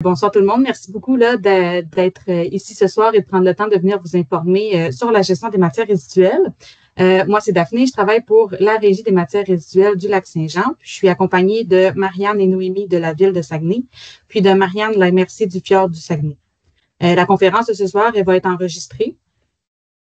Bonsoir tout le monde. Merci beaucoup d'être ici ce soir et de prendre le temps de venir vous informer sur la gestion des matières résiduelles. Moi, c'est Daphné. Je travaille pour la Régie des matières résiduelles du Lac-Saint-Jean. Je suis accompagnée de Marianne et Noémie de la Ville de Saguenay, puis de Marianne de la MRC du Fjord du Saguenay. La conférence de ce soir, elle va être enregistrée.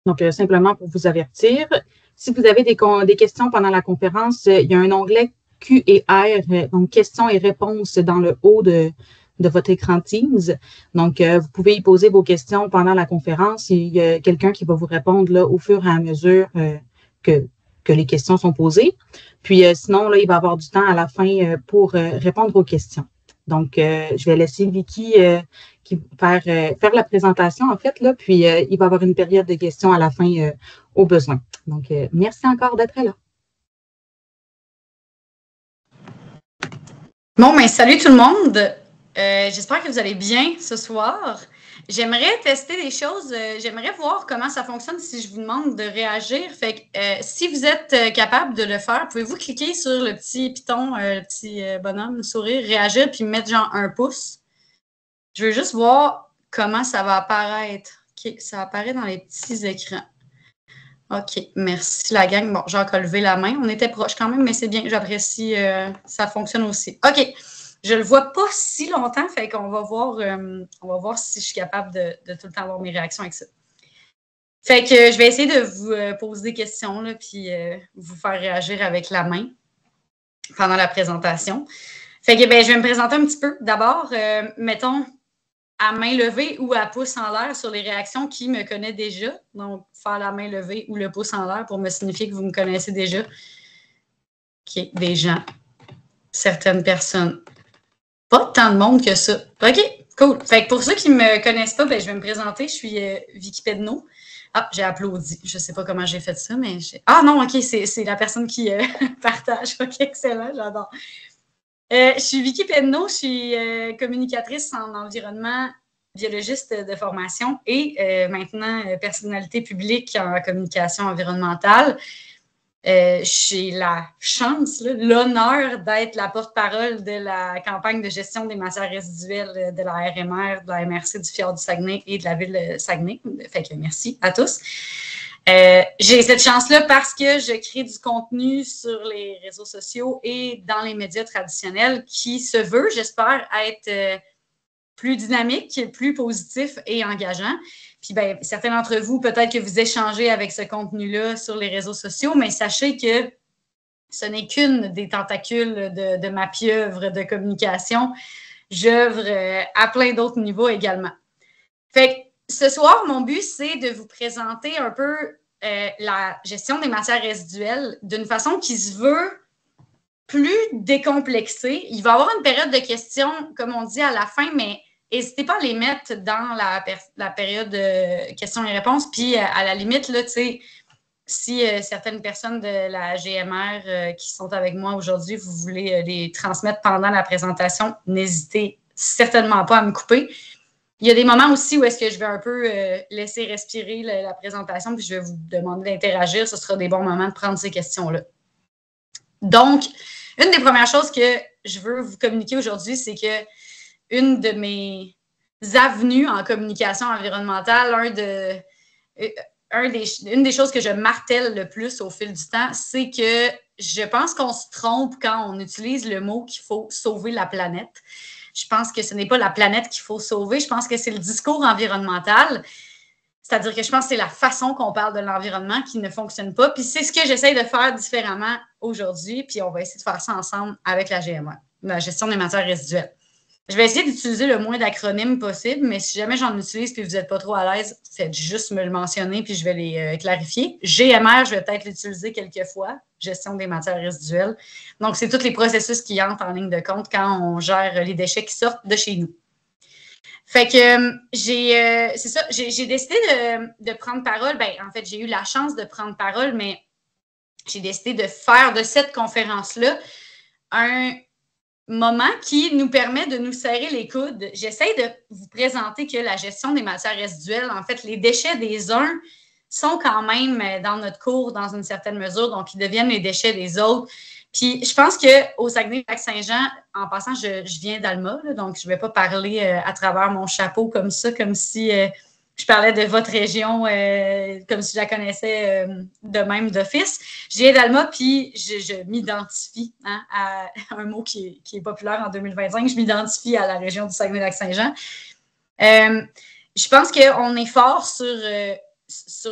Donc, simplement pour vous avertir. Si vous avez des questions pendant la conférence, il y a un onglet Q et R, donc questions et réponses dans le haut de votre écran Teams. Donc, vous pouvez y poser vos questions pendant la conférence. Il y a quelqu'un qui va vous répondre là, au fur et à mesure que les questions sont posées. Puis, sinon, là, il va y avoir du temps à la fin pour répondre aux questions. Donc, je vais laisser Vicky faire la présentation, en fait, là, puis il va y avoir une période de questions à la fin au besoin. Donc, merci encore d'être là. Bon, ben, salut tout le monde! J'espère que vous allez bien ce soir. J'aimerais tester des choses. J'aimerais voir comment ça fonctionne si je vous demande de réagir. Fait que si vous êtes capable de le faire, pouvez-vous cliquer sur le petit piton, le petit bonhomme, sourire, réagir, puis mettre genre un pouce. Je veux juste voir comment ça va apparaître. OK, ça apparaît dans les petits écrans. OK, merci la gang. Bon, j'ai encore levé la main. On était proches quand même, mais c'est bien. J'apprécie. Ça fonctionne aussi. OK. Je le vois pas si longtemps, fait qu'on va voir si je suis capable de tout le temps avoir mes réactions avec ça. Fait que je vais essayer de vous poser des questions, là, puis vous faire réagir avec la main pendant la présentation. Fait que ben, je vais me présenter un petit peu. D'abord, mettons à main levée ou à pouce en l'air sur les réactions qui me connaissent déjà. Donc, faire la main levée ou le pouce en l'air pour me signifier que vous me connaissez déjà. OK, des gens, certaines personnes. Pas tant de monde que ça. OK, cool. Fait que pour ceux qui ne me connaissent pas, ben, je vais me présenter. Je suis Vicky Pedneau. Ah, j'ai applaudi. Je ne sais pas comment j'ai fait ça, mais ah non, OK, c'est la personne qui partage. OK, excellent, j'adore. Je suis Vicky Pedneau, je suis communicatrice en environnement, biologiste de formation et maintenant personnalité publique en communication environnementale. J'ai la chance, l'honneur d'être la porte-parole de la campagne de gestion des matières résiduelles de la RMR, de la MRC du Fjord du Saguenay et de la Ville de Saguenay. Fait que merci à tous. J'ai cette chance-là parce que je crée du contenu sur les réseaux sociaux et dans les médias traditionnels qui se veut, j'espère, être plus dynamique, plus positif et engageant. Puis, ben, certains d'entre vous, peut-être que vous échangez avec ce contenu-là sur les réseaux sociaux, mais sachez que ce n'est qu'une des tentacules de ma pieuvre de communication. J'œuvre à plein d'autres niveaux également. Fait que ce soir, mon but, c'est de vous présenter un peu la gestion des matières résiduelles d'une façon qui se veut plus décomplexée. Il va y avoir une période de questions, comme on dit, à la fin, mais n'hésitez pas à les mettre dans la période de questions et réponses. Puis, à la limite, là, tu sais, si certaines personnes de la GMR qui sont avec moi aujourd'hui, vous voulez les transmettre pendant la présentation, n'hésitez certainement pas à me couper. Il y a des moments aussi où est-ce que je vais un peu laisser respirer la présentation, puis je vais vous demander d'interagir. Ce sera des bons moments de prendre ces questions-là. Donc, une des premières choses que je veux vous communiquer aujourd'hui, c'est que une de mes avenues en communication environnementale, une des choses que je martèle le plus au fil du temps, c'est que je pense qu'on se trompe quand on utilise le mot qu'il faut sauver la planète. Je pense que ce n'est pas la planète qu'il faut sauver. Je pense que c'est le discours environnemental. C'est-à-dire que je pense que c'est la façon qu'on parle de l'environnement qui ne fonctionne pas. Puis c'est ce que j'essaie de faire différemment aujourd'hui. Puis on va essayer de faire ça ensemble avec la GMR, la gestion des matières résiduelles. Je vais essayer d'utiliser le moins d'acronymes possible, mais si jamais j'en utilise et que vous n'êtes pas trop à l'aise, faites juste me le mentionner puis je vais les clarifier. GMR, je vais peut-être l'utiliser quelques fois, gestion des matières résiduelles. Donc, c'est tous les processus qui entrent en ligne de compte quand on gère les déchets qui sortent de chez nous. Fait que c'est ça, j'ai décidé de prendre parole. Ben, en fait, j'ai eu la chance de prendre parole, mais j'ai décidé de faire de cette conférence-là un moment qui nous permet de nous serrer les coudes. J'essaie de vous présenter que la gestion des matières résiduelles, en fait, les déchets des uns sont quand même dans notre cours dans une certaine mesure, donc ils deviennent les déchets des autres. Puis je pense qu'au Saguenay-Lac-Saint-Jean, en passant, je viens d'Alma, là, donc je ne vais pas parler à travers mon chapeau comme ça, comme si je parlais de votre région, comme si je la connaissais de même d'office. Je viens d'Alma, puis je m'identifie à un mot qui est populaire en 2025. Je m'identifie à la région du Saguenay-Lac-Saint-Jean. Je pense qu'on est fort sur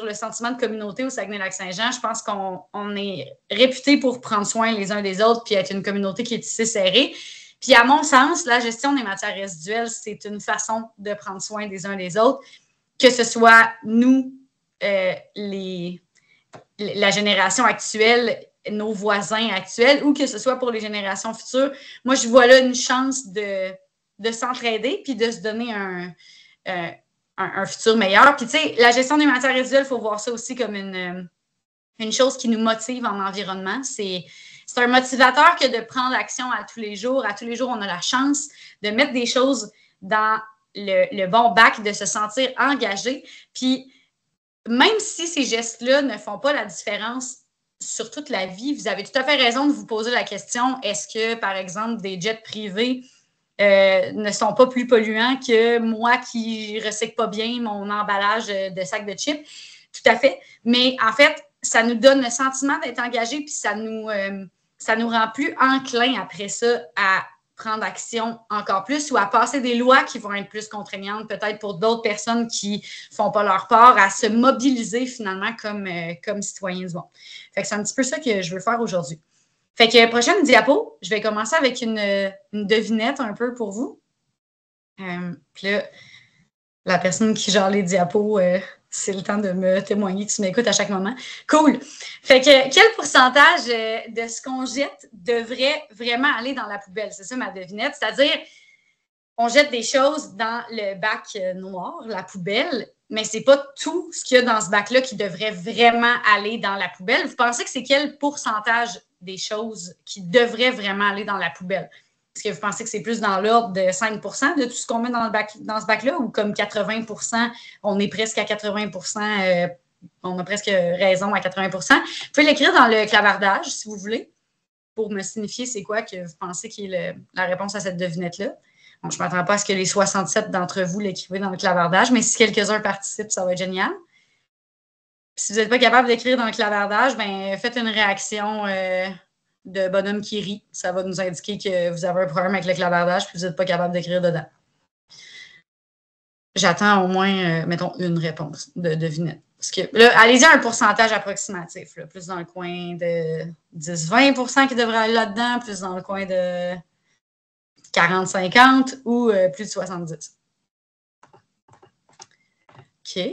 le sentiment de communauté au Saguenay-Lac-Saint-Jean. Je pense qu'on est réputé pour prendre soin les uns des autres puis être une communauté qui est tissée serrée. Puis à mon sens, la gestion des matières résiduelles, c'est une façon de prendre soin des uns des autres, que ce soit nous, la génération actuelle, nos voisins actuels, ou que ce soit pour les générations futures. Moi, je vois là une chance de s'entraider puis de se donner un futur meilleur. Puis, tu sais, la gestion des matières résiduelles, il faut voir ça aussi comme une chose qui nous motive en environnement. C'est un motivateur que de prendre action à tous les jours. À tous les jours, on a la chance de mettre des choses dans le bon bac, de se sentir engagé. Puis, même si ces gestes-là ne font pas la différence sur toute la vie, vous avez tout à fait raison de vous poser la question, est-ce que, par exemple, des jets privés ne sont pas plus polluants que moi qui recycle pas bien mon emballage de sac de chips? Tout à fait. Mais en fait, ça nous donne le sentiment d'être engagé, puis ça nous rend plus enclin après ça à prendre action encore plus ou à passer des lois qui vont être plus contraignantes peut-être pour d'autres personnes qui ne font pas leur part, à se mobiliser finalement comme citoyens du monde. Fait que c'est un petit peu ça que je veux faire aujourd'hui. Fait que prochaine diapo, je vais commencer avec une devinette un peu pour vous. Puis là, la personne qui gère les diapos, c'est le temps de me témoigner que tu m'écoutes à chaque moment. Cool. Fait que quel pourcentage de ce qu'on jette devrait vraiment aller dans la poubelle? C'est ça ma devinette. C'est-à-dire, on jette des choses dans le bac noir, la poubelle, mais c'est pas tout ce qu'il y a dans ce bac-là qui devrait vraiment aller dans la poubelle. Vous pensez que c'est quel pourcentage des choses qui devraient vraiment aller dans la poubelle? Est-ce que vous pensez que c'est plus dans l'ordre de 5 de tout ce qu'on met dans ce bac-là ou comme 80 on est presque à 80 on a presque raison à 80 Vous pouvez l'écrire dans le clavardage, si vous voulez, pour me signifier c'est quoi que vous pensez qui est la réponse à cette devinette-là. Bon, je ne m'attends pas à ce que les 67 d'entre vous l'écrivez dans le clavardage, mais si quelques-uns participent, ça va être génial. Puis si vous n'êtes pas capable d'écrire dans le clavardage, ben faites une réaction de bonhomme qui rit. Ça va nous indiquer que vous avez un problème avec le clavardage puis vous n'êtes pas capable d'écrire dedans. J'attends au moins, mettons, une réponse de devinette. Parce que là, allez-y à un pourcentage approximatif, là, plus dans le coin de 10-20 qui devrait aller là-dedans, plus dans le coin de 40-50 ou plus de 70. OK.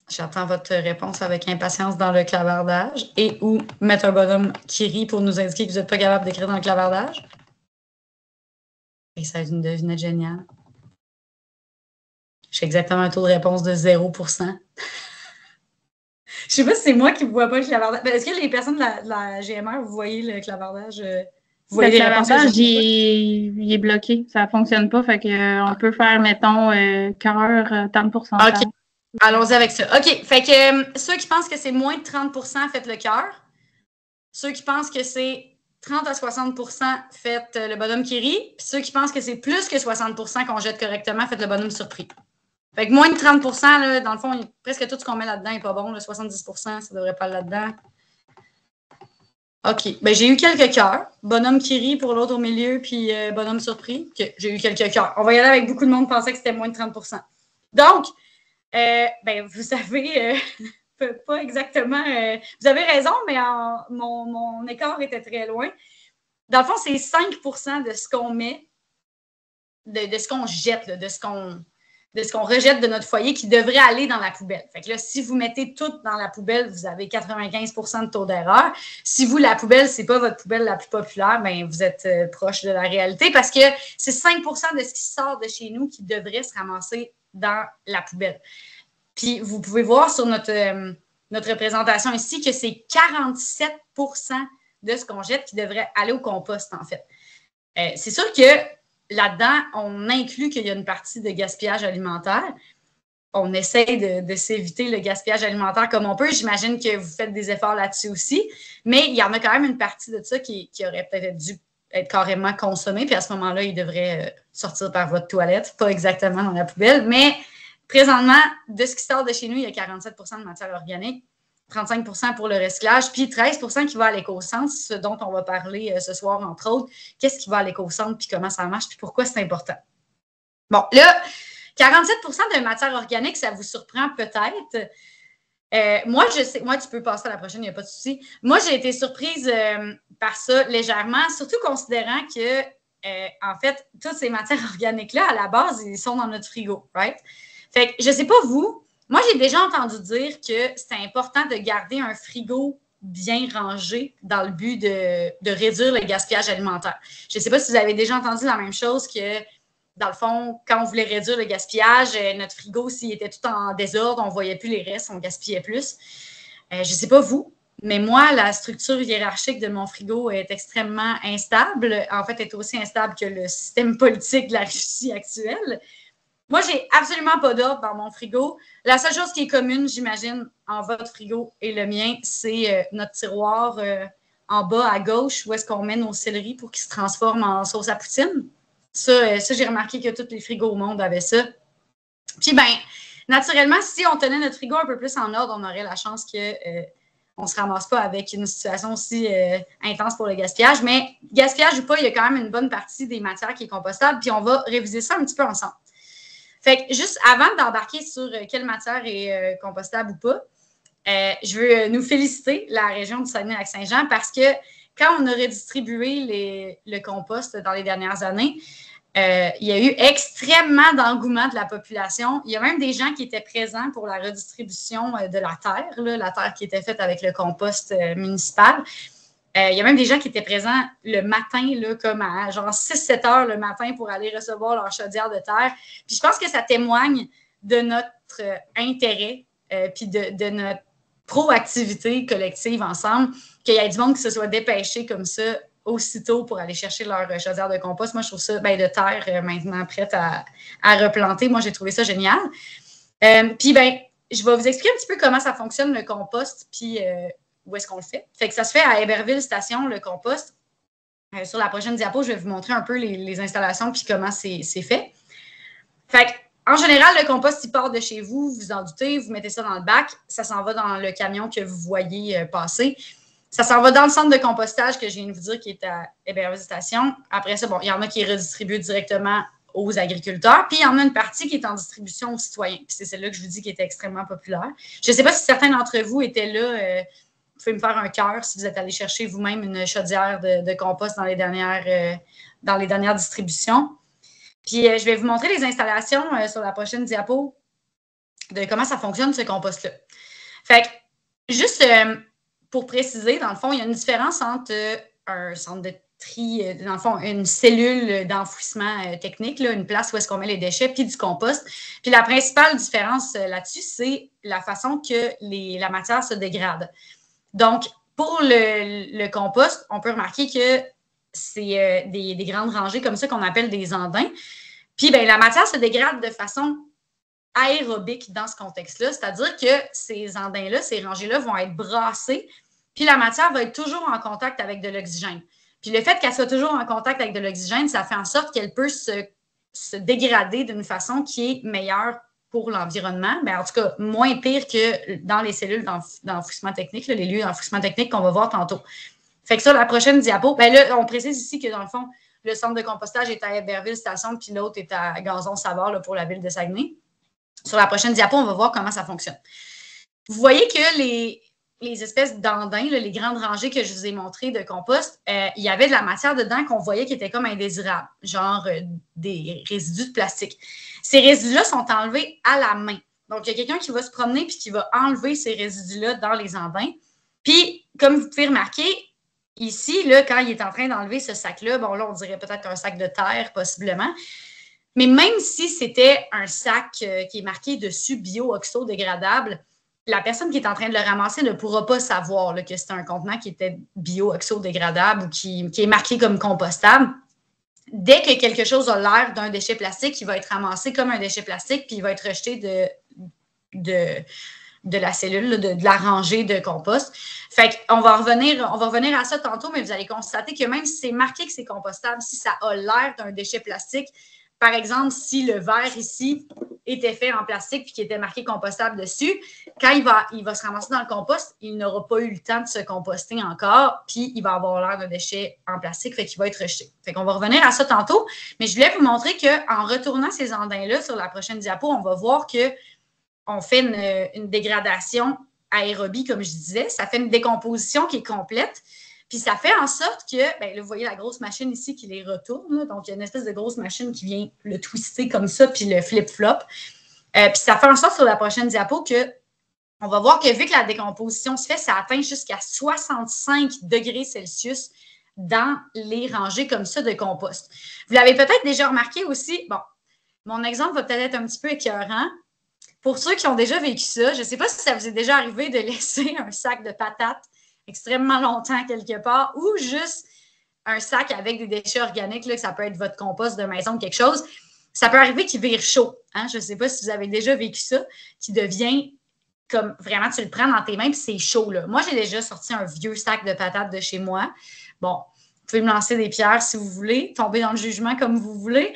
J'attends votre réponse avec impatience dans le clavardage et ou mettre un bonhomme qui rit pour nous indiquer que vous n'êtes pas capable d'écrire dans le clavardage. Et ça va être une devinette géniale. J'ai exactement un taux de réponse de 0%. Je sais pas si c'est moi qui ne vois pas le clavardage. Est-ce que les personnes de la GMR, vous voyez le clavardage? Vous voyez le clavardage, il est bloqué. Ça ne fonctionne pas. Fait qu'on peut faire, mettons, cœur, tant de pourcentage. OK. Allons-y avec ça. OK. Fait que ceux qui pensent que c'est moins de 30 faites le cœur. Ceux qui pensent que c'est 30 à 60 faites le bonhomme qui rit. Puis ceux qui pensent que c'est plus que 60 qu'on jette correctement, faites le bonhomme surpris. Fait que moins de 30 là, dans le fond, presque tout ce qu'on met là-dedans n'est pas bon. Là, 70 ça ne devrait pas aller là-dedans. OK. Ben, j'ai eu quelques cœurs. Bonhomme qui rit pour l'autre au milieu, puis bonhomme surpris. OK. J'ai eu quelques cœurs. On va y aller avec beaucoup de monde pensait que c'était moins de 30 Donc, ben, vous avez pas exactement. Vous avez raison, mais mon écart était très loin. Dans le fond, c'est 5 de ce qu'on met, de ce qu'on jette, là, de ce qu'on rejette de notre foyer qui devrait aller dans la poubelle. Fait que là, si vous mettez tout dans la poubelle, vous avez 95 de taux d'erreur. Si vous, la poubelle, c'est pas votre poubelle la plus populaire, bien, vous êtes proche de la réalité parce que c'est 5 de ce qui sort de chez nous qui devrait se ramasser dans la poubelle. Puis, vous pouvez voir sur notre représentation ici que c'est 47 de ce qu'on jette qui devrait aller au compost, en fait. C'est sûr que là-dedans, on inclut qu'il y a une partie de gaspillage alimentaire, on essaie de s'éviter le gaspillage alimentaire comme on peut. J'imagine que vous faites des efforts là-dessus aussi, mais il y en a quand même une partie de ça qui aurait peut-être dû être carrément consommée, puis à ce moment-là, il devrait sortir par votre toilette, pas exactement dans la poubelle, mais présentement, de ce qui sort de chez nous, il y a 47 de matière organique, 35 pour le recyclage, puis 13 qui va à l'éco-centre, ce dont on va parler ce soir, entre autres. Qu'est-ce qui va à l'éco-centre, puis comment ça marche, puis pourquoi c'est important? Bon, là, 47 de matière organique, ça vous surprend peut-être. Moi, je sais, moi, tu peux passer à la prochaine, il n'y a pas de souci. Moi, j'ai été surprise par ça légèrement, surtout considérant que, en fait, toutes ces matières organiques-là, à la base, ils sont dans notre frigo, right? Fait que, je ne sais pas vous, moi, j'ai déjà entendu dire que c'est important de garder un frigo bien rangé dans le but de réduire le gaspillage alimentaire. Je ne sais pas si vous avez déjà entendu la même chose que, dans le fond, quand on voulait réduire le gaspillage, notre frigo, s'il était tout en désordre, on ne voyait plus les restes, on gaspillait plus. Je ne sais pas vous, mais moi, la structure hiérarchique de mon frigo est extrêmement instable. En fait, elle est aussi instable que le système politique de la Russie actuelle. Moi, j'ai absolument pas d'ordre dans mon frigo. La seule chose qui est commune, j'imagine, en votre frigo et le mien, c'est notre tiroir en bas à gauche où est-ce qu'on met nos céleris pour qu'ils se transforment en sauce à poutine. Ça, j'ai remarqué que tous les frigos au monde avaient ça. Puis, ben, naturellement, si on tenait notre frigo un peu plus en ordre, on aurait la chance qu'on ne se ramasse pas avec une situation aussi intense pour le gaspillage. Mais gaspillage ou pas, il y a quand même une bonne partie des matières qui est compostable. Puis, on va réviser ça un petit peu ensemble. Fait que juste avant d'embarquer sur quelle matière est compostable ou pas, je veux nous féliciter, la région du Saguenay-Lac-Saint-Jean, parce que quand on a redistribué le compost dans les dernières années, il y a eu extrêmement d'engouement de la population. Il y a même des gens qui étaient présents pour la redistribution de la terre, là, la terre qui était faite avec le compost municipal. Il y a même des gens qui étaient présents le matin, là, comme à genre 6-7 heures le matin pour aller recevoir leur chaudière de terre. Puis je pense que ça témoigne de notre intérêt puis de notre proactivité collective ensemble, qu'il y ait du monde qui se soit dépêché comme ça aussitôt pour aller chercher leur chaudière de compost. Moi, je trouve ça, de terre maintenant prête à replanter. Moi, j'ai trouvé ça génial. Puis, je vais vous expliquer un petit peu comment ça fonctionne, le compost, puis où est-ce qu'on le fait. Fait que ça se fait à Héberville Station, le compost. Sur la prochaine diapo, je vais vous montrer un peu les installations puis comment c'est fait. Fait que, en général, le compost, il part de chez vous, vous en doutez, vous mettez ça dans le bac, ça s'en va dans le camion que vous voyez passer. Ça s'en va dans le centre de compostage que je viens de vous dire qui est à Héberville Station. Après ça, il y en a qui est redistribué directement aux agriculteurs, puis il y en a une partie qui est en distribution aux citoyens. Puis c'est celle-là que je vous dis qui était extrêmement populaire. Je ne sais pas si certains d'entre vous étaient là. Vous pouvez me faire un cœur si vous êtes allé chercher vous-même une chaudière de compost dans les dernières distributions. Puis, je vais vous montrer les installations sur la prochaine diapo de comment ça fonctionne, ce compost-là. Fait que, juste pour préciser, dans le fond, il y a une différence entre un centre de tri, dans le fond, une cellule d'enfouissement technique, là, une place où est-ce qu'on met les déchets, puis du compost. Puis, la principale différence là-dessus, c'est la façon que la matière se dégrade. Donc, pour le compost, on peut remarquer que c'est des grandes rangées comme ça qu'on appelle des andins. Puis, la matière se dégrade de façon aérobique dans ce contexte-là, c'est-à-dire que ces andins-là, ces rangées-là vont être brassées, puis la matière va être toujours en contact avec de l'oxygène. Puis le fait qu'elle soit toujours en contact avec de l'oxygène, ça fait en sorte qu'elle peut se dégrader d'une façon qui est meilleure pour l'environnement, mais en tout cas, moins pire que dans les cellules d'enfouissement technique, là, les lieux d'enfouissement technique qu'on va voir tantôt. Fait que ça, la prochaine diapo, là, on précise ici que dans le fond, le centre de compostage est à Héberville Station, puis l'autre est à Gazon-Savard pour la ville de Saguenay. Sur la prochaine diapo, on va voir comment ça fonctionne. Vous voyez que les espèces d'andins, les grandes rangées que je vous ai montrées de compost, il y avait de la matière dedans qu'on voyait qui était comme indésirable, genre des résidus de plastique. Ces résidus-là sont enlevés à la main. Donc, il y a quelqu'un qui va se promener puis qui va enlever ces résidus-là dans les andins. Puis, comme vous pouvez remarquer, ici, là, quand il est en train d'enlever ce sac-là, bon, là, on dirait peut-être un sac de terre, possiblement. Mais même si c'était un sac qui est marqué dessus bio-oxo-dégradable, la personne qui est en train de le ramasser ne pourra pas savoir là, que c'est un contenant qui était bio-oxo-dégradable ou qui est marqué comme compostable. dès que quelque chose a l'air d'un déchet plastique, il va être ramassé comme un déchet plastique, puis il va être rejeté de la cellule, de la rangée de compost. Fait qu'on va revenir à ça tantôt, mais vous allez constater que même si c'est marqué que c'est compostable, si ça a l'air d'un déchet plastique, par exemple, si le verre ici était fait en plastique puis qu'il était marqué compostable dessus, quand il va se ramasser dans le compost, il n'aura pas eu le temps de se composter encore, puis il va avoir l'air d'un déchet en plastique, fait qu'il va être rejeté. Fait qu'on va revenir à ça tantôt, mais je voulais vous montrer qu'en retournant ces andins-là sur la prochaine diapo, on va voir qu'on fait une dégradation aérobie, comme je disais. Ça fait une décomposition qui est complète. Puis ça fait en sorte que, bien, là, vous voyez la grosse machine ici qui les retourne. Là. Donc, il y a une espèce de grosse machine qui vient le twister comme ça, puis le flip-flop. Puis ça fait en sorte sur la prochaine diapo qu'on va voir que vu que la décomposition se fait, ça atteint jusqu'à 65 degrés Celsius dans les rangées comme ça de compost. Vous l'avez peut-être déjà remarqué aussi. Bon, mon exemple va peut-être être un petit peu écœurant. Pour ceux qui ont déjà vécu ça, je ne sais pas si ça vous est déjà arrivé de laisser un sac de patates extrêmement longtemps quelque part ou juste un sac avec des déchets organiques, là, que ça peut être votre compost de maison ou quelque chose. Ça peut arriver qu'il vire chaud. Hein? Je ne sais pas si vous avez déjà vécu ça, qui devient comme vraiment, tu le prends dans tes mains et c'est chaud. Là. Moi, j'ai déjà sorti un vieux sac de patates de chez moi. Bon, vous pouvez me lancer des pierres si vous voulez, tomber dans le jugement comme vous voulez.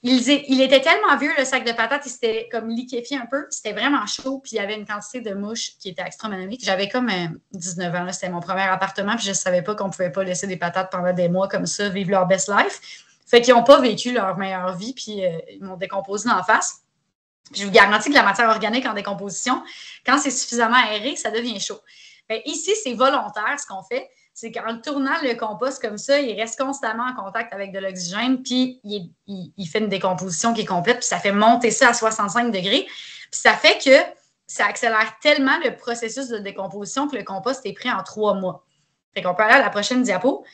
Il était tellement vieux, le sac de patates, il s'était comme liquéfié un peu. C'était vraiment chaud, puis il y avait une quantité de mouches qui était astronomique. J'avais comme 19 ans, c'était mon premier appartement, puis je ne savais pas qu'on ne pouvait pas laisser des patates pendant des mois comme ça, vivre leur best life. Fait qu'ils n'ont pas vécu leur meilleure vie, puis ils m'ont décomposé en face. Puis je vous garantis que la matière organique en décomposition, quand c'est suffisamment aéré, ça devient chaud. Bien, ici, c'est volontaire ce qu'on fait. C'est qu'en tournant le compost comme ça, il reste constamment en contact avec de l'oxygène, puis il fait une décomposition qui est complète, puis ça fait monter ça à 65 degrés. Puis ça fait que ça accélère tellement le processus de décomposition que le compost est prêt en 3 mois. Fait qu'on peut aller à la prochaine diapo.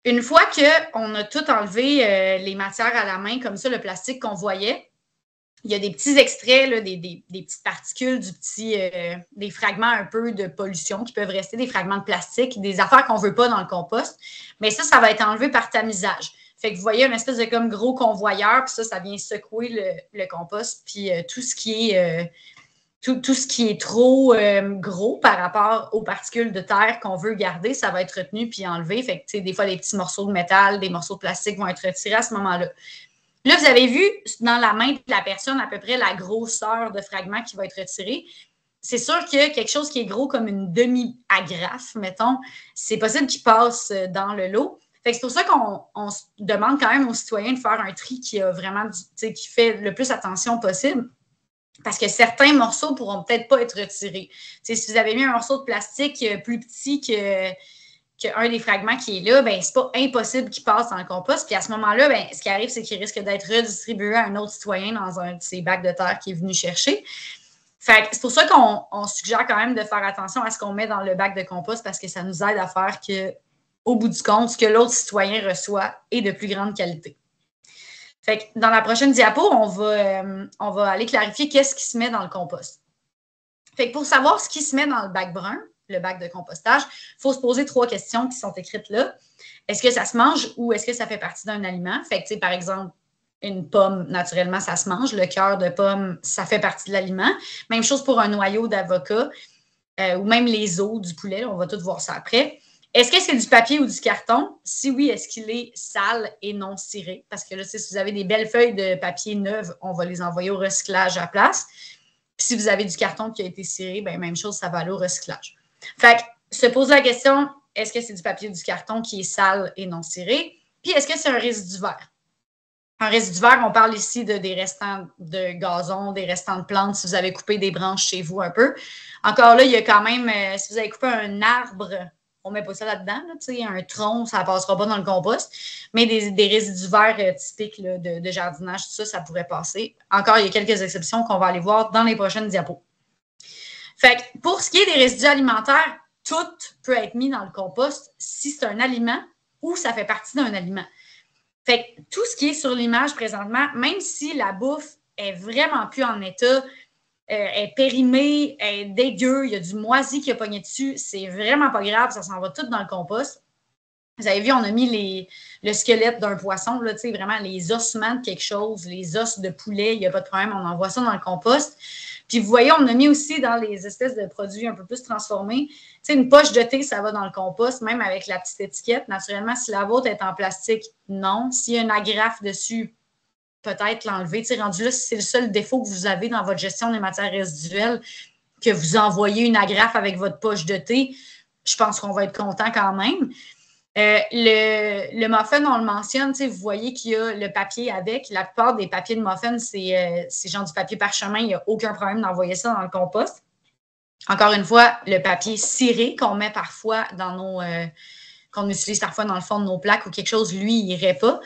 Une fois qu'on a tout enlevé les matières à la main, comme ça, le plastique qu'on voyait, il y a des petits extraits, là, des petites particules, des fragments un peu de pollution qui peuvent rester, des fragments de plastique, des affaires qu'on ne veut pas dans le compost. Mais ça va être enlevé par tamisage. Fait que vous voyez une espèce de comme gros convoyeur, puis ça vient secouer le compost. Puis tout ce qui est trop gros par rapport aux particules de terre qu'on veut garder, ça va être retenu puis enlevé. Fait que, des fois, les petits morceaux de métal, des morceaux de plastique vont être retirés à ce moment-là. Là, vous avez vu dans la main de la personne à peu près la grosseur de fragment qui va être retiré. C'est sûr que quelque chose qui est gros comme une demi-agrafe, mettons, c'est possible qu'il passe dans le lot. Fait que c'est pour ça qu'on se demande quand même aux citoyens de faire un tri qui a vraiment qui fait le plus attention possible. Parce que certains morceaux ne pourront peut-être pas être retirés. Si vous avez mis un morceau de plastique plus petit qu'un des fragments qui est là, ben, c'est pas impossible qu'il passe dans le compost. Puis à ce moment-là, ben, ce qui arrive, c'est qu'il risque d'être redistribué à un autre citoyen dans un de ces bacs de terre qui est venu chercher. Fait que c'est pour ça qu'on suggère quand même de faire attention à ce qu'on met dans le bac de compost parce que ça nous aide à faire que, au bout du compte, ce que l'autre citoyen reçoit est de plus grande qualité. Fait que dans la prochaine diapo, on va aller clarifier qu'est-ce qui se met dans le compost. Fait que pour savoir ce qui se met dans le bac brun, le bac de compostage, il faut se poser 3 questions qui sont écrites là. Est-ce que ça se mange ou est-ce que ça fait partie d'un aliment? Fait que, par exemple, une pomme, naturellement, ça se mange. Le cœur de pomme, ça fait partie de l'aliment. Même chose pour un noyau d'avocat ou même les os du poulet. On va tout voir ça après. Est-ce que c'est du papier ou du carton? Si oui, est-ce qu'il est sale et non ciré? Parce que là, si vous avez des belles feuilles de papier neuves, on va les envoyer au recyclage à la place. Puis si vous avez du carton qui a été ciré, ben, même chose, ça va aller au recyclage. Fait que se poser la question, est-ce que c'est du papier ou du carton qui est sale et non ciré? Puis est-ce que c'est un résidu vert? Un résidu vert, on parle ici des restants de gazon, des restants de plantes, si vous avez coupé des branches chez vous un peu. Encore là, il y a quand même, si vous avez coupé un arbre, on ne met pas ça là-dedans, là, un tronc, ça ne passera pas dans le compost. Mais des résidus verts typiques là, de jardinage, tout ça, ça pourrait passer. Encore, il y a quelques exceptions qu'on va aller voir dans les prochaines diapos. Fait que pour ce qui est des résidus alimentaires, tout peut être mis dans le compost si c'est un aliment ou ça fait partie d'un aliment. Fait que tout ce qui est sur l'image présentement, même si la bouffe est vraiment plus en état, est périmée, est dégueu, il y a du moisi qui a pogné dessus, c'est vraiment pas grave, ça s'en va tout dans le compost. Vous avez vu, on a mis le squelette d'un poisson, là, vraiment les ossements de quelque chose, les os de poulet, il n'y a pas de problème, on envoie ça dans le compost. Puis vous voyez, on a mis aussi dans les espèces de produits un peu plus transformés, une poche de thé, ça va dans le compost, même avec la petite étiquette. Naturellement, si la vôtre est en plastique, non. S'il y a une agrafe dessus, peut-être l'enlever. Rendu là, si c'est le seul défaut que vous avez dans votre gestion des matières résiduelles, que vous envoyez une agrafe avec votre poche de thé, je pense qu'on va être content quand même. Le muffin, on le mentionne, vous voyez qu'il y a le papier avec. La plupart des papiers de muffin, c'est genre du papier parchemin. Il n'y a aucun problème d'envoyer ça dans le compost. Encore une fois, le papier ciré qu'on met parfois dans qu'on utilise parfois dans le fond de nos plaques ou quelque chose, lui, il n'irait pas.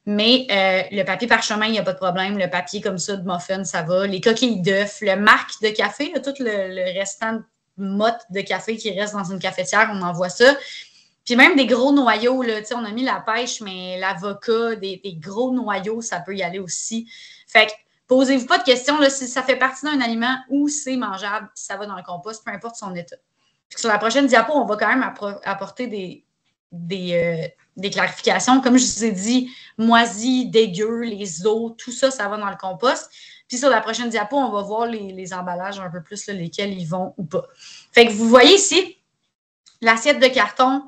Mais le papier parchemin, il n'y a pas de problème. Le papier comme ça de muffin, ça va. Les coquilles d'œufs, le marc de café, là, tout le restant de motte de café qui reste dans une cafetière, on envoie ça. Puis même des gros noyaux, là, on a mis la pêche, mais l'avocat, des gros noyaux, ça peut y aller aussi. Fait que posez-vous pas de questions, là, si ça fait partie d'un aliment ou c'est mangeable, ça va dans le compost, peu importe son état. Puis sur la prochaine diapo, on va quand même apporter des clarifications. Comme je vous ai dit, moisi, dégueu, les os, tout ça, ça va dans le compost. Puis sur la prochaine diapo, on va voir les emballages un peu plus, là, lesquels ils vont ou pas. Fait que vous voyez ici, l'assiette de carton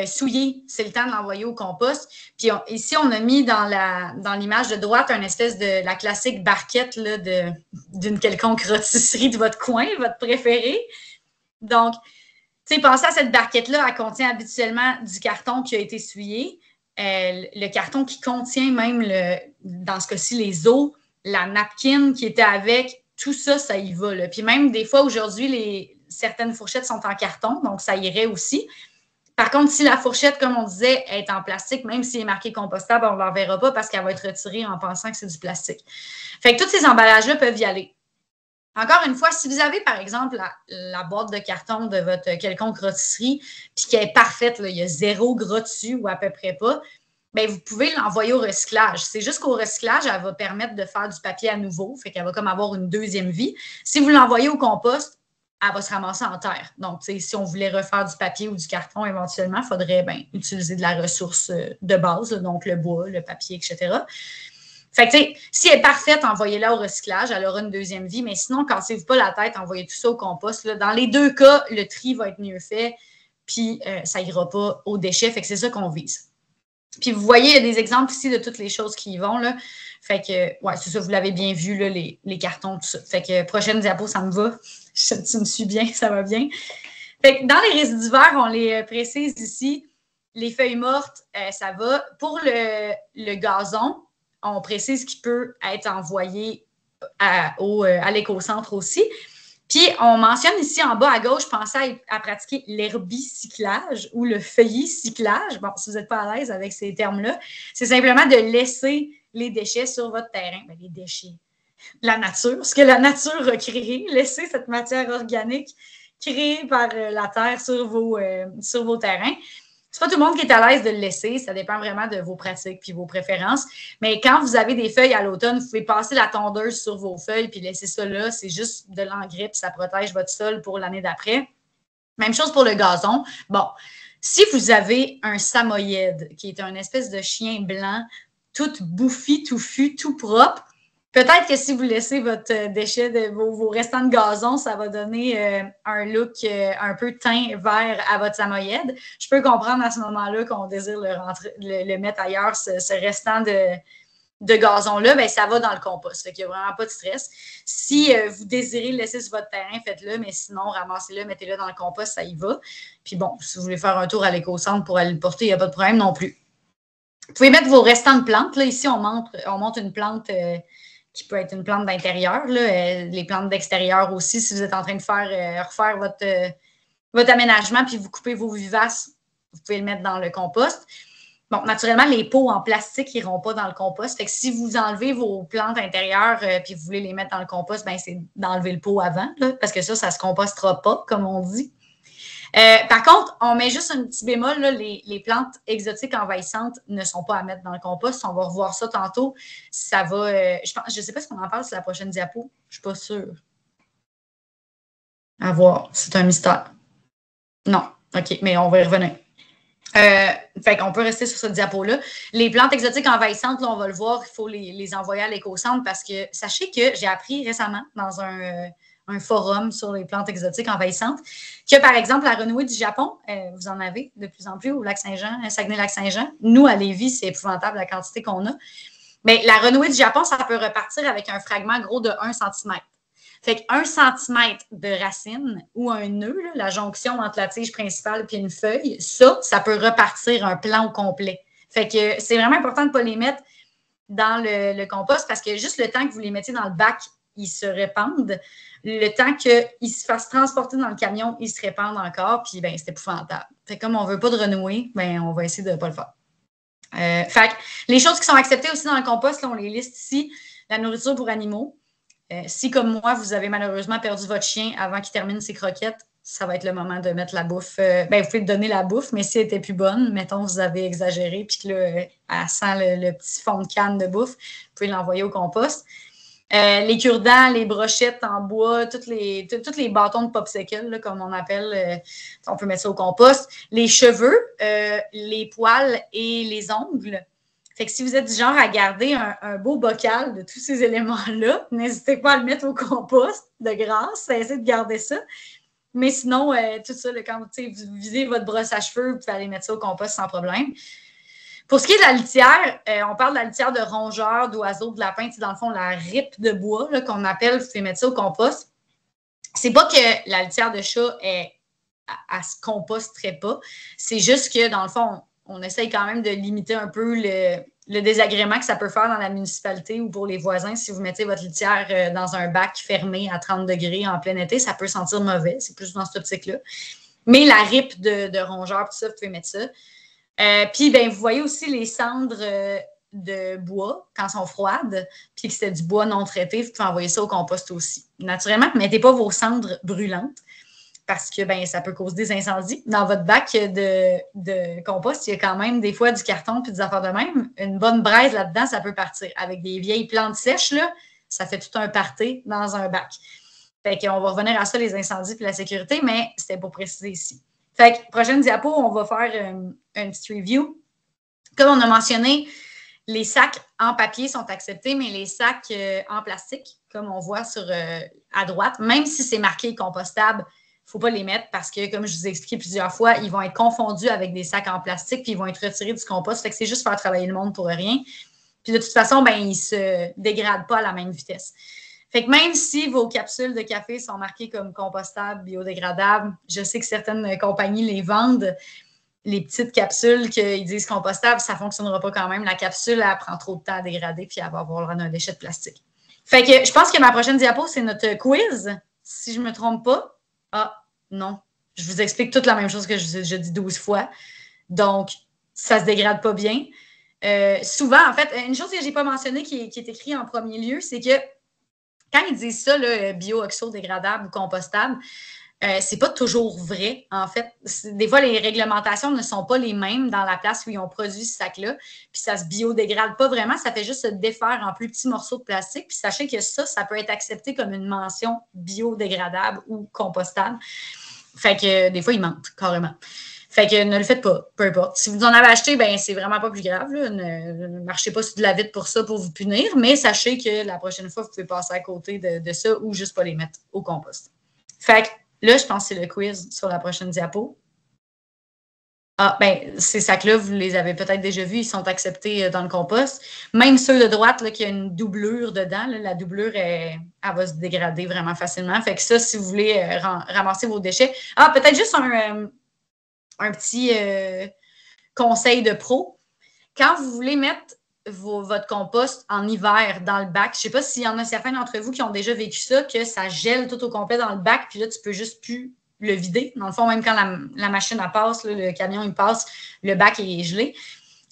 souillée, c'est le temps de l'envoyer au compost. Puis ici, on a mis dans l'image de droite une espèce de la classique barquette là, d'une quelconque rôtisserie de votre coin, votre préféré. Donc, pensez à cette barquette-là, elle contient habituellement du carton qui a été souillé. Le carton qui contient même, dans ce cas-ci, les os, la napkin qui était avec, tout ça, ça y va. Là. Puis même des fois, aujourd'hui, certaines fourchettes sont en carton, donc ça irait aussi. Par contre, si la fourchette, comme on disait, est en plastique, même s'il est marqué compostable, on ne l'enverra pas parce qu'elle va être retirée en pensant que c'est du plastique. Fait que tous ces emballages-là peuvent y aller. Encore une fois, si vous avez, par exemple, la boîte de carton de votre quelconque rôtisserie, puis qu'elle est parfaite, là, il y a 0 gras dessus ou à peu près pas, bien, vous pouvez l'envoyer au recyclage. C'est juste qu'au recyclage, elle va permettre de faire du papier à nouveau, fait qu'elle va comme avoir une deuxième vie. Si vous l'envoyez au compost, elle va se ramasser en terre. Donc, si on voulait refaire du papier ou du carton, éventuellement, il faudrait utiliser de la ressource de base, donc le bois, le papier, etc. Fait que, si elle est parfaite, envoyez-la au recyclage, elle aura une deuxième vie. Mais sinon, cassez-vous pas la tête, envoyez tout ça au compost. Là. Dans les deux cas, le tri va être mieux fait, puis ça ira pas aux déchets. Fait que c'est ça qu'on vise. Puis vous voyez, il y a des exemples ici de toutes les choses qui y vont. Là. Fait que, ouais, c'est ça, vous l'avez bien vu, là, les cartons, tout ça. Fait que prochaine diapo, ça me va. Tu me suis bien, ça va bien. Fait que dans les résidus on les précise ici. Les feuilles mortes, ça va. Pour le gazon, on précise qu'il peut être envoyé à l'écocentre aussi. Puis, on mentionne ici en bas à gauche, pensez à pratiquer l'herbicyclage ou le feuillicyclage. Bon, si vous n'êtes pas à l'aise avec ces termes-là, c'est simplement de laisser les déchets sur votre terrain. Bien, les déchets, la nature, ce que la nature a créé, laisser cette matière organique créée par la terre sur vos terrains. C'est pas tout le monde qui est à l'aise de le laisser. Ça dépend vraiment de vos pratiques puis vos préférences. Mais quand vous avez des feuilles à l'automne, vous pouvez passer la tondeuse sur vos feuilles puis laisser ça là. C'est juste de l'engrais puis ça protège votre sol pour l'année d'après. Même chose pour le gazon. Bon, si vous avez un samoyède, qui est un espèce de chien blanc, tout bouffi, touffu, tout propre, peut-être que si vous laissez votre déchet de vos restants de gazon, ça va donner un look un peu teint vert à votre samoyède. Je peux comprendre à ce moment-là qu'on désire le mettre ailleurs, ce restant de gazon-là, bien, ça va dans le compost. Fait qu'il n'y a vraiment pas de stress. Si vous désirez le laisser sur votre terrain, faites-le, mais sinon, ramassez-le, mettez-le dans le compost, ça y va. Puis bon, si vous voulez faire un tour à l'éco-centre pour aller le porter, il n'y a pas de problème non plus. Vous pouvez mettre vos restants de plantes. Là, ici, on montre une plante qui peut être une plante d'intérieur, les plantes d'extérieur aussi, si vous êtes en train de refaire votre aménagement, puis vous coupez vos vivaces, vous pouvez le mettre dans le compost. Bon, naturellement, les pots en plastique n'iront pas dans le compost. Fait que si vous enlevez vos plantes intérieures puis vous voulez les mettre dans le compost, ben c'est d'enlever le pot avant, là, parce que ça ne se compostera pas, comme on dit. Par contre, on met juste un petit bémol, là, les plantes exotiques envahissantes ne sont pas à mettre dans le compost. On va revoir ça tantôt. Ça va. Je ne sais pas si on en parle sur la prochaine diapo. Je ne suis pas sûre. À voir. C'est un mystère. Non. OK, mais on va y revenir. Fait qu'on peut rester sur cette diapo-là. Les plantes exotiques envahissantes, là, on va le voir, il faut les envoyer à l'éco-centre parce que sachez que j'ai appris récemment dans un forum sur les plantes exotiques envahissantes que, par exemple, la renouée du Japon, vous en avez de plus en plus au Lac-Saint-Jean, Saguenay-Lac-Saint-Jean. Nous, à Lévis, c'est épouvantable la quantité qu'on a. Mais la renouée du Japon, ça peut repartir avec un fragment gros de 1 cm. Fait que 1 cm de racine ou un nœud, là, la jonction entre la tige principale et une feuille, ça peut repartir un plant au complet. Fait que c'est vraiment important de ne pas les mettre dans le compost parce que juste le temps que vous les mettiez dans le bac, ils se répandent. Le temps qu'ils se fassent transporter dans le camion, ils se répandent encore, puis ben, c'est épouvantable. Fait que comme on ne veut pas de renouer, ben, on va essayer de ne pas le faire. Fait que les choses qui sont acceptées aussi dans le compost, là, on les liste ici. La nourriture pour animaux. Si, comme moi, vous avez malheureusement perdu votre chien avant qu'il termine ses croquettes, ça va être le moment de mettre la bouffe. Ben, vous pouvez lui donner la bouffe, mais si elle était plus bonne, mettons, vous avez exagéré, puis que là, elle sent le petit fond de canne de bouffe, vous pouvez l'envoyer au compost. Les cure-dents, les brochettes en bois, tous les bâtons de popsicle, là, comme on appelle, on peut mettre ça au compost. Les cheveux, les poils et les ongles. Fait que si vous êtes du genre à garder un beau bocal de tous ces éléments-là, n'hésitez pas à le mettre au compost de grâce, essayez de garder ça. Mais sinon, tout ça, là, quand vous visez votre brosse à cheveux, vous pouvez aller mettre ça au compost sans problème. Pour ce qui est de la litière, on parle de la litière de rongeurs, d'oiseaux, de lapins, dans le fond, la ripe de bois qu'on appelle, vous pouvez mettre ça au compost. C'est pas que la litière de chat, elle se composterait pas. C'est juste que, dans le fond, on essaye quand même de limiter un peu le désagrément que ça peut faire dans la municipalité ou pour les voisins. Si vous mettez votre litière dans un bac fermé à 30 degrés en plein été, ça peut sentir mauvais. C'est plus dans cette optique-là. Mais la ripe de rongeur, tout ça, vous pouvez mettre ça. Puis, ben, vous voyez aussi les cendres de bois quand elles sont froides, puis que c'est du bois non traité, vous pouvez envoyer ça au compost aussi. Naturellement, ne mettez pas vos cendres brûlantes parce que ben, ça peut causer des incendies. Dans votre bac de compost, il y a quand même des fois du carton puis des affaires de même. Une bonne braise là-dedans, ça peut partir. Avec des vieilles plantes sèches, là, ça fait tout un party dans un bac. Fait qu'on va revenir à ça, les incendies puis la sécurité, mais c'était pour préciser ici. Fait que, prochaine diapo, on va faire un petit review. Comme on a mentionné, les sacs en papier sont acceptés, mais les sacs en plastique, comme on voit à droite, même si c'est marqué compostable, il ne faut pas les mettre parce que, comme je vous ai expliqué plusieurs fois, ils vont être confondus avec des sacs en plastique puis ils vont être retirés du compost. Fait que c'est juste faire travailler le monde pour rien. Puis de toute façon, ben, ils ne se dégradent pas à la même vitesse. Fait que même si vos capsules de café sont marquées comme compostables, biodégradables, je sais que certaines compagnies les vendent, les petites capsules qu'ils disent compostables, ça ne fonctionnera pas quand même. La capsule, elle prend trop de temps à dégrader puis elle va avoir un déchet de plastique. Fait que je pense que ma prochaine diapo, c'est notre quiz, si je ne me trompe pas. Ah, non. Je vous explique toute la même chose que je dis 12 fois. Donc, ça ne se dégrade pas bien. Souvent, en fait, une chose que je n'ai pas mentionnée qui est écrite en premier lieu, c'est que quand ils disent ça, bio-oxo-dégradable ou compostable, c'est pas toujours vrai, en fait. Des fois, les réglementations ne sont pas les mêmes dans la place où ils ont produit ce sac-là. Puis ça se biodégrade pas vraiment, ça fait juste se défaire en plus petits morceaux de plastique. Puis sachez que ça peut être accepté comme une mention biodégradable ou compostable. Fait que des fois, ils mentent carrément. Fait que ne le faites pas, peu importe. Si vous en avez acheté, ben c'est vraiment pas plus grave. Là. Ne marchez pas sur de la vitre pour ça, pour vous punir, mais sachez que la prochaine fois, vous pouvez passer à côté de ça ou juste pas les mettre au compost. Fait que là, je pense que c'est le quiz sur la prochaine diapo. Ah, ben, ces sacs-là, vous les avez peut-être déjà vus, ils sont acceptés dans le compost. Même ceux de droite, là, qui a une doublure dedans, là, la doublure, elle va se dégrader vraiment facilement. Fait que ça, si vous voulez ramasser vos déchets. Ah, peut-être juste un petit conseil de pro. Quand vous voulez mettre votre compost en hiver dans le bac, je ne sais pas s'il y en a certains d'entre vous qui ont déjà vécu ça, que ça gèle tout au complet dans le bac, puis là, tu peux juste plus le vider. Dans le fond, même quand la machine elle passe, là, le camion il passe, le bac est gelé.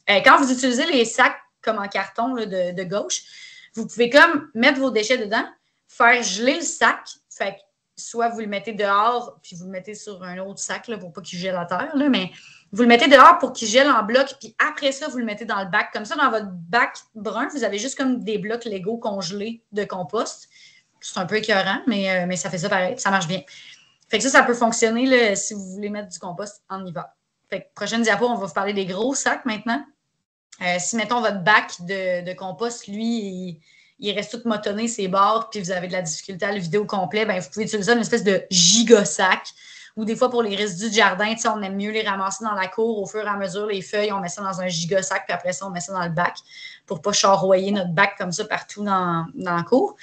Quand vous utilisez les sacs comme en carton là, de gauche, vous pouvez comme mettre vos déchets dedans, faire geler le sac, fait que soit vous le mettez dehors, puis vous le mettez sur un autre sac là, pour pas qu'il gèle à terre, là, mais vous le mettez dehors pour qu'il gèle en bloc, puis après ça, vous le mettez dans le bac. Comme ça, dans votre bac brun, vous avez juste comme des blocs Lego congelés de compost. C'est un peu écœurant, mais ça fait ça pareil, ça marche bien. Fait que ça peut fonctionner là, si vous voulez mettre du compost en hiver. Fait que, prochaine diapo, on va vous parler des gros sacs maintenant. Si, mettons, votre bac de compost, lui, il reste tout motonné, ses bords, puis vous avez de la difficulté à le vider au complet, ben, vous pouvez utiliser une espèce de giga-sac. Ou des fois, pour les résidus de jardin, on aime mieux les ramasser dans la cour au fur et à mesure, les feuilles, on met ça dans un giga-sac, puis après ça, on met ça dans le bac pour ne pas charroyer notre bac comme ça partout dans la cour.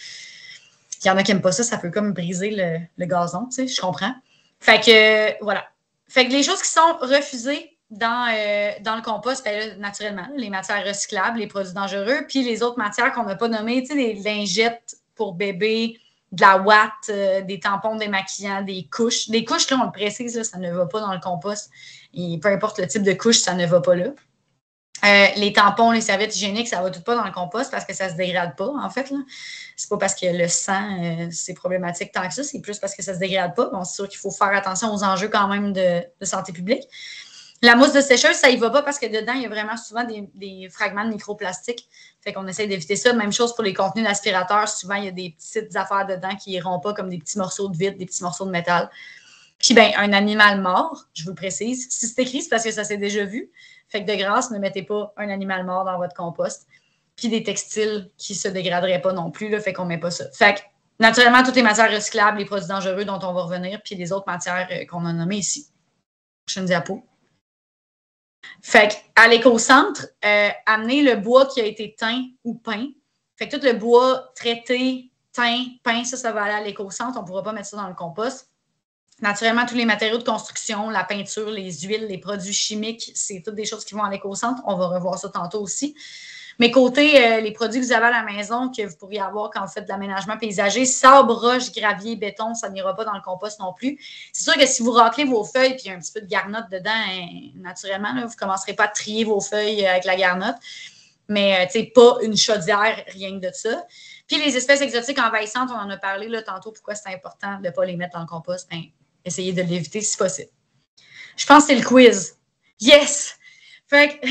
Il y en a qui n'aiment pas ça, ça peut comme briser le gazon, tu sais, je comprends. Fait que, voilà. Fait que les choses qui sont refusées dans le compost, ben là, naturellement, les matières recyclables, les produits dangereux, puis les autres matières qu'on n'a pas nommées, tu sais, les lingettes pour bébé, de la ouate, des tampons démaquillants, des couches. Des couches, là, on le précise, là, ça ne va pas dans le compost. Et peu importe le type de couche, ça ne va pas là. Les tampons, les serviettes hygiéniques, ça ne va tout pas dans le compost parce que ça ne se dégrade pas, en fait. Ce n'est pas parce que le sang, c'est problématique tant que ça, c'est plus parce que ça ne se dégrade pas. Bon, c'est sûr qu'il faut faire attention aux enjeux quand même de santé publique. La mousse de sécheuse, ça y va pas parce que dedans, il y a vraiment souvent des fragments de microplastique. Fait qu'on essaie d'éviter ça. Même chose pour les contenus d'aspirateur. Souvent, il y a des petites affaires dedans qui iront pas, comme des petits morceaux de vitre, des petits morceaux de métal. Puis, ben, un animal mort, je vous le précise. Si c'est écrit, c'est parce que ça s'est déjà vu. Fait que de grâce, ne mettez pas un animal mort dans votre compost. Puis des textiles qui se dégraderaient pas non plus, là, fait qu'on met pas ça. Fait que, naturellement, toutes les matières recyclables, les produits dangereux dont on va revenir, puis les autres matières qu'on a nommées ici. Prochaine diapo. Fait qu'à l'éco-centre, amener le bois qui a été teint ou peint. Fait que tout le bois traité, teint, peint, ça va aller à l'éco-centre. On ne pourra pas mettre ça dans le compost. Naturellement, tous les matériaux de construction, la peinture, les huiles, les produits chimiques, c'est toutes des choses qui vont à l'éco-centre. On va revoir ça tantôt aussi. Mais côté les produits que vous avez à la maison, que vous pourriez avoir quand vous faites de l'aménagement paysager, sable, roche, gravier, béton, ça n'ira pas dans le compost non plus. C'est sûr que si vous raclez vos feuilles puis il y a un petit peu de garnotte dedans, naturellement, là, vous ne commencerez pas à trier vos feuilles avec la garnotte. Mais pas une chaudière, rien que de ça. Puis les espèces exotiques envahissantes, on en a parlé là, tantôt, pourquoi c'est important de ne pas les mettre dans le compost. Ben, essayez de l'éviter si possible. Je pense que c'est le quiz. Yes! Fait que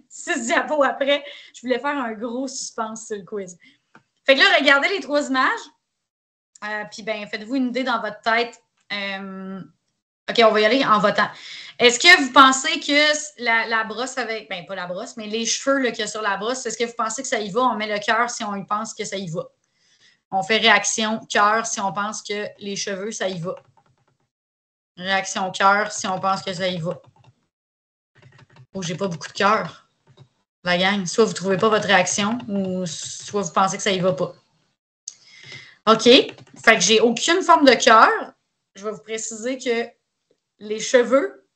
6 diapos après, je voulais faire un gros suspense sur le quiz. Fait que là, regardez les 3 images. Puis, ben, faites-vous une idée dans votre tête. OK, on va y aller en votant. Est-ce que vous pensez que la brosse avec... Ben, pas la brosse, mais les cheveux qu'il y a sur la brosse, est-ce que vous pensez que ça y va? On met le cœur si on pense que ça y va. On fait réaction cœur si on pense que les cheveux, ça y va. Réaction cœur si on pense que ça y va. Oh, j'ai pas beaucoup de cœur. La gang, soit vous ne trouvez pas votre réaction ou soit vous pensez que ça y va pas. OK. Fait que j'ai aucune forme de cœur. Je vais vous préciser que les cheveux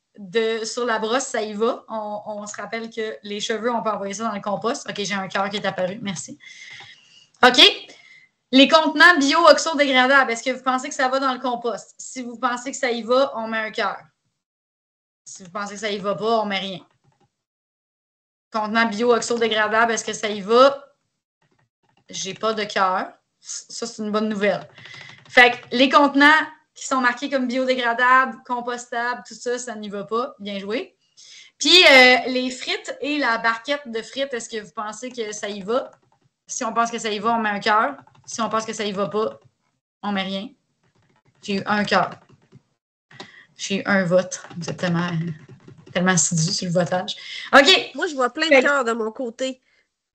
sur la brosse, ça y va. On se rappelle que les cheveux, on peut envoyer ça dans le compost. OK, j'ai un cœur qui est apparu. Merci. OK. Les contenants bio-oxodégradables, est-ce que vous pensez que ça va dans le compost? Si vous pensez que ça y va, on met un cœur. Si vous pensez que ça y va pas, on met rien. Contenant bio-oxodégradable, est-ce que ça y va? J'ai pas de cœur. Ça, c'est une bonne nouvelle. Fait que les contenants qui sont marqués comme biodégradables, compostables, tout ça, ça n'y va pas. Bien joué. Puis, les frites et la barquette de frites, est-ce que vous pensez que ça y va? Si on pense que ça y va, on met un cœur. Si on pense que ça y va pas, on met rien. J'ai eu un cœur. J'ai eu un vote. Vous êtes tellement assidu sur le votage. OK. Moi, je vois plein de cœurs de mon côté.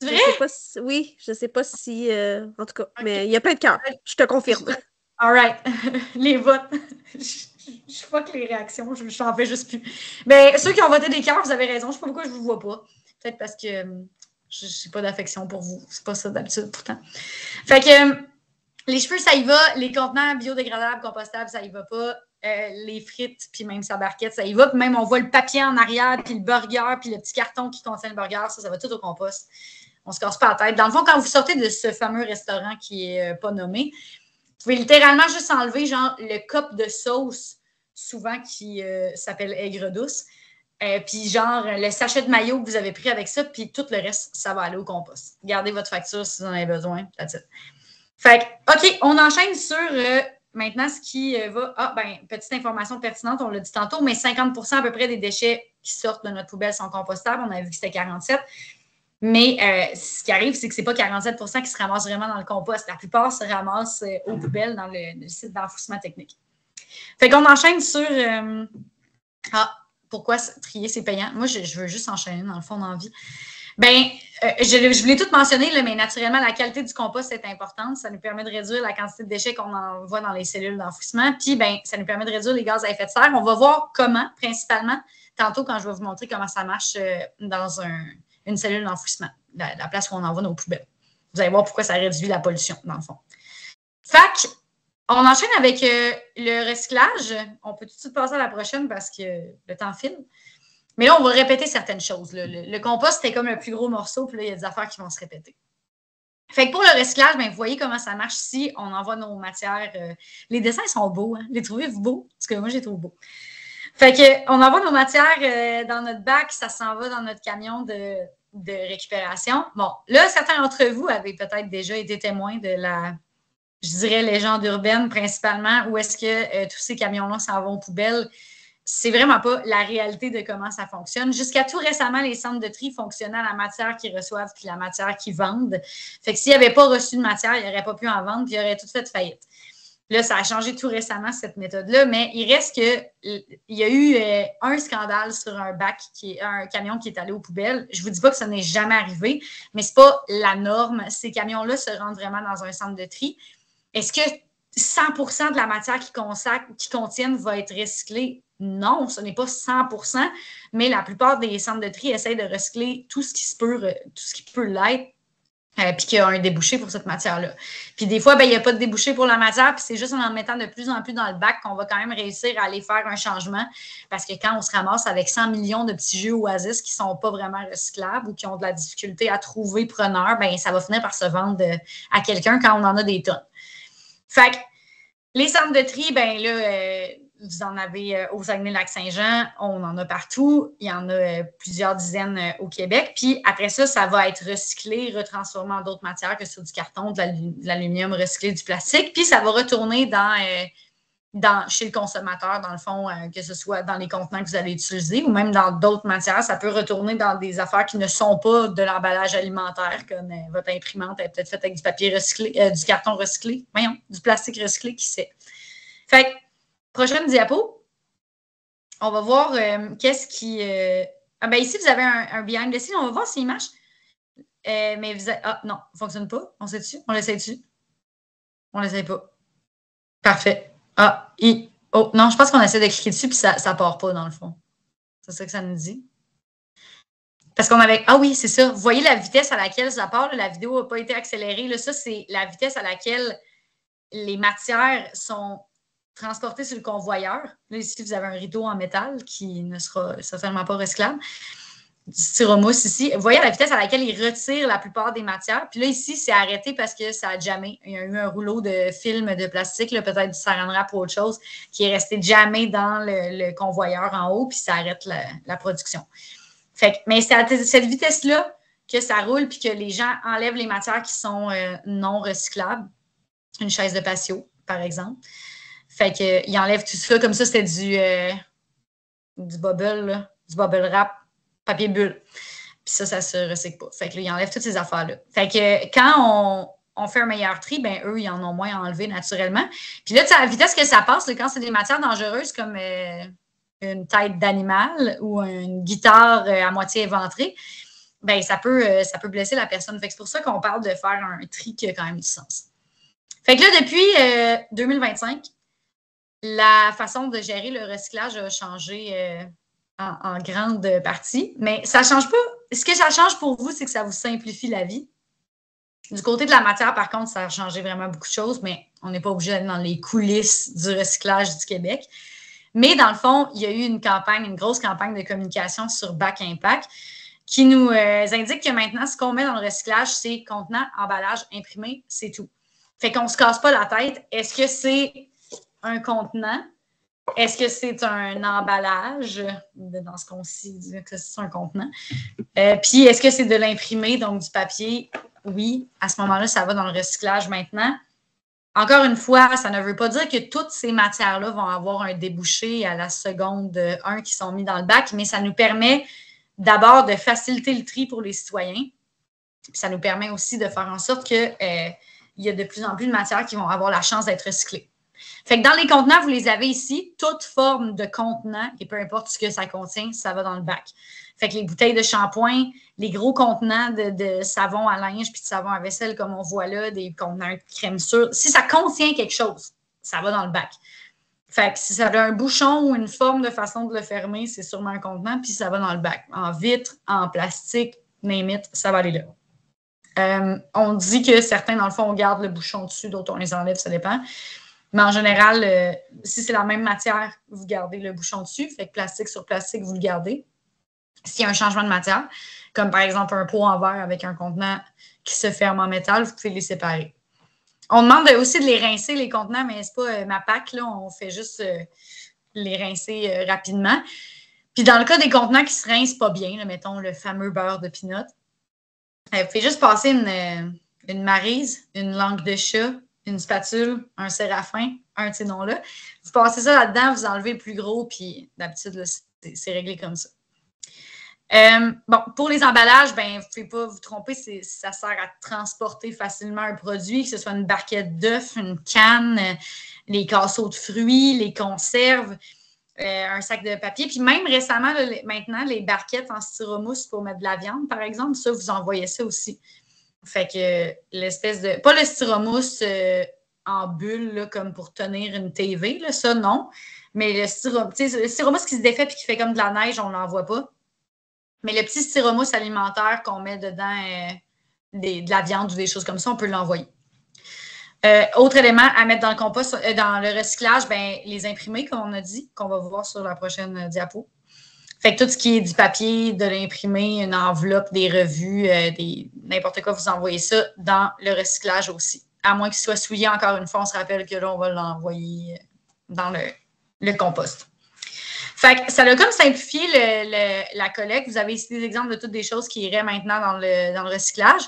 C'est vrai? Oui, je sais pas si... en tout cas, okay. Mais il y a plein de cœurs. Je te confirme. All right. Les votes. Je fuck les réactions. Je n'en fais juste plus. Mais ceux qui ont voté des cœurs, vous avez raison. Je ne sais pas pourquoi je ne vous vois pas. Peut-être parce que je n'ai pas d'affection pour vous. C'est pas ça d'habitude, pourtant. Fait que les cheveux, ça y va. Les contenants biodégradables, compostables, ça y va pas. Les frites, puis même sa barquette, ça y va. Puis même, on voit le papier en arrière, puis le burger, puis le petit carton qui contient le burger. Ça va tout au compost. On se casse pas la tête. Dans le fond, quand vous sortez de ce fameux restaurant qui n'est pas nommé, vous pouvez littéralement juste enlever genre le cup de sauce, souvent qui s'appelle aigre douce, puis genre le sachet de mayo que vous avez pris avec ça, puis tout le reste, ça va aller au compost. Gardez votre facture si vous en avez besoin. That's it. Fait que, OK, on enchaîne sur maintenant ce qui va... Ah, ben, petite information pertinente, on l'a dit tantôt, mais 50% à peu près des déchets qui sortent de notre poubelle sont compostables. On avait vu que c'était 47%. Mais ce qui arrive, c'est que ce n'est pas 47% qui se ramassent vraiment dans le compost. La plupart se ramassent aux poubelles dans le site d'enfouissement technique. Fait qu'on enchaîne sur pourquoi trier, c'est payant. Moi, je veux juste enchaîner dans le fond dans la vie. Bien, je voulais tout mentionner, là, mais naturellement, la qualité du compost est importante. Ça nous permet de réduire la quantité de déchets qu'on envoie dans les cellules d'enfouissement. Puis, ben, ça nous permet de réduire les gaz à effet de serre. On va voir comment, principalement, tantôt quand je vais vous montrer comment ça marche dans une cellule d'enfouissement, la place où on envoie nos poubelles. Vous allez voir pourquoi ça réduit la pollution, dans le fond. Fait on enchaîne avec le recyclage. On peut tout de suite passer à la prochaine parce que le temps file. Mais là, on va répéter certaines choses. Le compost, c'était comme le plus gros morceau, puis là, il y a des affaires qui vont se répéter. Fait que pour le recyclage, bien, vous voyez comment ça marche si on envoie nos matières. Les dessins sont beaux, hein? Les trouvez-vous beaux? Parce que moi, je les trouve beaux. Fait qu'on envoie nos matières dans notre bac, ça s'en va dans notre camion de récupération. Bon, là, certains d'entre vous avaient peut-être déjà été témoins de la, je dirais, légende urbaine principalement, où est-ce que tous ces camions-là s'en vont aux poubelles. C'est vraiment pas la réalité de comment ça fonctionne. Jusqu'à tout récemment, les centres de tri fonctionnaient à la matière qu'ils reçoivent puis la matière qu'ils vendent. Fait que s'ils n'avaient pas reçu de matière, ils n'auraient pas pu en vendre puis ils auraient tout fait faillite. Là, ça a changé tout récemment, cette méthode-là, mais il reste qu'il y a eu un scandale sur un bac, un camion qui est allé aux poubelles. Je ne vous dis pas que ça n'est jamais arrivé, mais ce n'est pas la norme. Ces camions-là se rendent vraiment dans un centre de tri. Est-ce que 100% de la matière qu'ils contiennent va être recyclée? Non, ce n'est pas 100%, mais la plupart des centres de tri essayent de recycler tout ce qui peut l'être, puis qu'il y a un débouché pour cette matière-là. Puis des fois, il n'y a pas de débouché pour la matière, puis c'est juste en mettant de plus en plus dans le bac qu'on va quand même réussir à aller faire un changement, parce que quand on se ramasse avec 100 millions de petits jeux Oasis qui ne sont pas vraiment recyclables ou qui ont de la difficulté à trouver preneur, ça va finir par se vendre à quelqu'un quand on en a des tonnes. Fait que les centres de tri, vous en avez au Saguenay-Lac-Saint-Jean, on en a partout. Il y en a plusieurs dizaines au Québec. Puis après ça, ça va être recyclé, retransformé en d'autres matières que sur du carton, de l'aluminium recyclé, du plastique. Puis ça va retourner chez le consommateur, dans le fond, que ce soit dans les contenants que vous allez utiliser ou même dans d'autres matières. Ça peut retourner dans des affaires qui ne sont pas de l'emballage alimentaire, comme votre imprimante est peut-être faite avec du papier recyclé, du carton recyclé, du plastique recyclé, qui sait. Fait que, prochaine diapo, on va voir qu'est-ce qui... ici, vous avez un behind the scenes. On va voir s'il marche. Mais vous avez... Ah, non, ça ne fonctionne pas. On sait dessus? On l'essaie dessus? On ne l'essaie pas. Parfait. Oh, non, je pense qu'on essaie de cliquer dessus puis ça ne part pas, dans le fond. C'est ça que ça nous dit. Parce qu'on avait... Ah oui, c'est ça. Vous voyez la vitesse à laquelle ça part. Là, la vidéo n'a pas été accélérée. Là, ça, c'est la vitesse à laquelle les matières sont transportées sur le convoyeur. Là, ici, vous avez un rideau en métal qui ne sera certainement pas recyclable. Du styromousse ici. Vous voyez la vitesse à laquelle il retire la plupart des matières. Puis là, ici, c'est arrêté parce que ça a jammé. Il y a eu un rouleau de film de plastique, peut-être du saran wrap ou autre chose, qui est resté jammé dans le convoyeur en haut, puis ça arrête la production. Mais c'est à cette vitesse-là que ça roule, puis que les gens enlèvent les matières qui sont non recyclables. Une chaise de patio, par exemple. Fait qu'ils enlèvent tout ça. Comme ça, c'était du bubble, là, du bubble wrap, papier bulle. Puis ça ne se recycle pas. Fait que là, ils enlèvent toutes ces affaires-là. Fait que quand on fait un meilleur tri, eux, ils en ont moins enlevé naturellement. Puis là, à la vitesse que ça passe, là, quand c'est des matières dangereuses comme une tête d'animal ou une guitare à moitié éventrée, ça peut blesser la personne. Fait que c'est pour ça qu'on parle de faire un tri qui a quand même du sens. Fait que là, depuis 2025, la façon de gérer le recyclage a changé en grande partie. Mais ça ne change pas. Ce que ça change pour vous, c'est que ça vous simplifie la vie. Du côté de la matière, par contre, ça a changé vraiment beaucoup de choses, mais on n'est pas obligé d'aller dans les coulisses du recyclage du Québec. Mais dans le fond, il y a eu une grosse campagne de communication sur Bac Impact qui nous indique que maintenant, ce qu'on met dans le recyclage, c'est contenant, emballage, imprimé, c'est tout. Fait qu'on ne se casse pas la tête. Est-ce que c'est un contenant? Est-ce que c'est un emballage? Dans ce qu'on dit que c'est un contenant. Puis, est-ce que c'est de l'imprimé, donc du papier? Oui, à ce moment-là, ça va dans le recyclage maintenant. Encore une fois, ça ne veut pas dire que toutes ces matières-là vont avoir un débouché à la seconde 1 qui sont mis dans le bac, mais ça nous permet d'abord de faciliter le tri pour les citoyens. Puis ça nous permet aussi de faire en sorte qu'il y a de plus en plus de matières qui vont avoir la chance d'être recyclées. Fait que dans les contenants, vous les avez ici, toute forme de contenant, et peu importe ce que ça contient, ça va dans le bac. Fait que les bouteilles de shampoing, les gros contenants de savon à linge puis de savon à vaisselle, comme on voit là, des contenants de crème sûre, si ça contient quelque chose, ça va dans le bac. Fait que si ça a un bouchon ou une forme de façon de le fermer, c'est sûrement un contenant, puis ça va dans le bac. En vitre, en plastique, name it, ça va aller là. On dit que certains, dans le fond, on garde le bouchon dessus, d'autres, on les enlève, ça dépend. Mais en général, si c'est la même matière, vous gardez le bouchon dessus. Fait que plastique sur plastique, vous le gardez. S'il y a un changement de matière, comme par exemple un pot en verre avec un contenant qui se ferme en métal, vous pouvez les séparer. On demande aussi de les rincer, les contenants, mais c'est pas ma PAC, là, on fait juste les rincer rapidement. Puis dans le cas des contenants qui se rincent pas bien, là, mettons le fameux beurre de pinot, vous pouvez juste passer une maryse, une langue de chat, une spatule, un séraphin, un de ces noms-là. Vous passez ça là-dedans, vous enlevez le plus gros, puis d'habitude, là, c'est réglé comme ça. Bon, pour les emballages, ben, vous ne pouvez pas vous tromper, ça sert à transporter facilement un produit, que ce soit une barquette d'œufs, une canne, les casseaux de fruits, les conserves, un sac de papier. Puis même récemment, là, maintenant, les barquettes en styromousse pour mettre de la viande, par exemple, ça, vous envoyez ça aussi. Fait que l'espèce de... Pas le styromousse en bulle, là, comme pour tenir une TV, là, ça, non. Mais le styromousse qui se défait et qui fait comme de la neige, on ne l'envoie pas. Mais le petit styromousse alimentaire qu'on met dedans de la viande ou des choses comme ça, on peut l'envoyer. Autre élément à mettre dans le compost, dans le recyclage, ben, les imprimés, comme on a dit, qu'on va voir sur la prochaine diapo. Fait que tout ce qui est du papier, de l'imprimé, une enveloppe, des revues, n'importe quoi, vous envoyez ça dans le recyclage aussi. À moins qu'il soit souillé, encore une fois, on se rappelle que là, on va l'envoyer dans le compost. Fait que ça a comme simplifié la collecte. Vous avez ici des exemples de toutes des choses qui iraient maintenant dans le recyclage.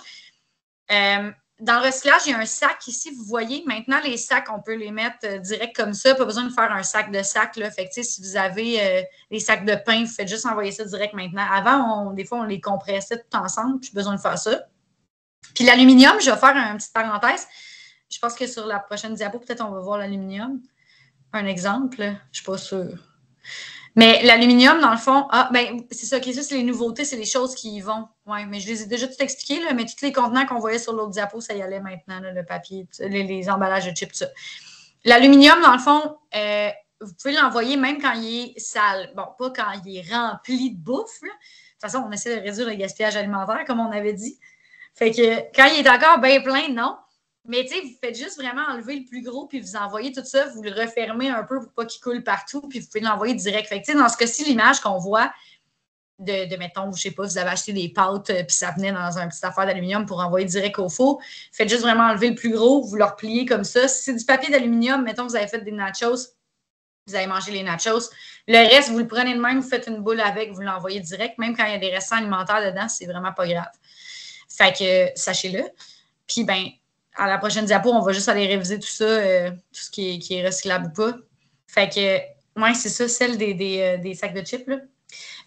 Dans le recyclage, il y a un sac ici. Vous voyez, maintenant, les sacs, on peut les mettre direct comme ça. Pas besoin de faire un sac de sac. Là. Fait que, si vous avez des sacs de pain, vous faites juste envoyer ça direct maintenant. Avant, des fois, on les compressait tout ensemble. Puis, besoin de faire ça. Puis, l'aluminium, je vais faire une petite parenthèse. Je pense que sur la prochaine diapo, peut-être on va voir l'aluminium. Un exemple. Je ne suis pas sûre. Mais l'aluminium, dans le fond, c'est ça, ça, c'est les nouveautés, c'est les choses qui y vont. Oui, mais je les ai déjà tout expliqué, là, mais tous les contenants qu'on voyait sur l'autre diapo, ça y allait maintenant, là, le papier, les emballages de chips, tout ça. L'aluminium, dans le fond, vous pouvez l'envoyer même quand il est sale. Bon, pas quand il est rempli de bouffe. Là. De toute façon, on essaie de réduire le gaspillage alimentaire, comme on avait dit. Fait que quand il est encore bien plein, non. Mais tu sais, vous faites juste vraiment enlever le plus gros puis vous envoyez tout ça, vous le refermez un peu pour pas qu'il coule partout puis vous pouvez l'envoyer direct. Fait que tu sais, dans ce cas-ci, l'image qu'on voit mettons, je sais pas, vous avez acheté des pâtes puis ça venait dans un petit affaire d'aluminium pour envoyer direct au four. Faites juste vraiment enlever le plus gros, vous le repliez comme ça. Si c'est du papier d'aluminium, mettons, vous avez fait des nachos, vous avez mangé les nachos. Le reste, vous le prenez de même, vous faites une boule avec, vous l'envoyez direct. Même quand il y a des restants alimentaires dedans, c'est vraiment pas grave. Fait que, sachez-le. Puis, ben, à la prochaine diapo, on va juste aller réviser tout ça, tout ce qui est recyclable ou pas. Fait que, ouais, c'est ça, celle des sacs de chips, là.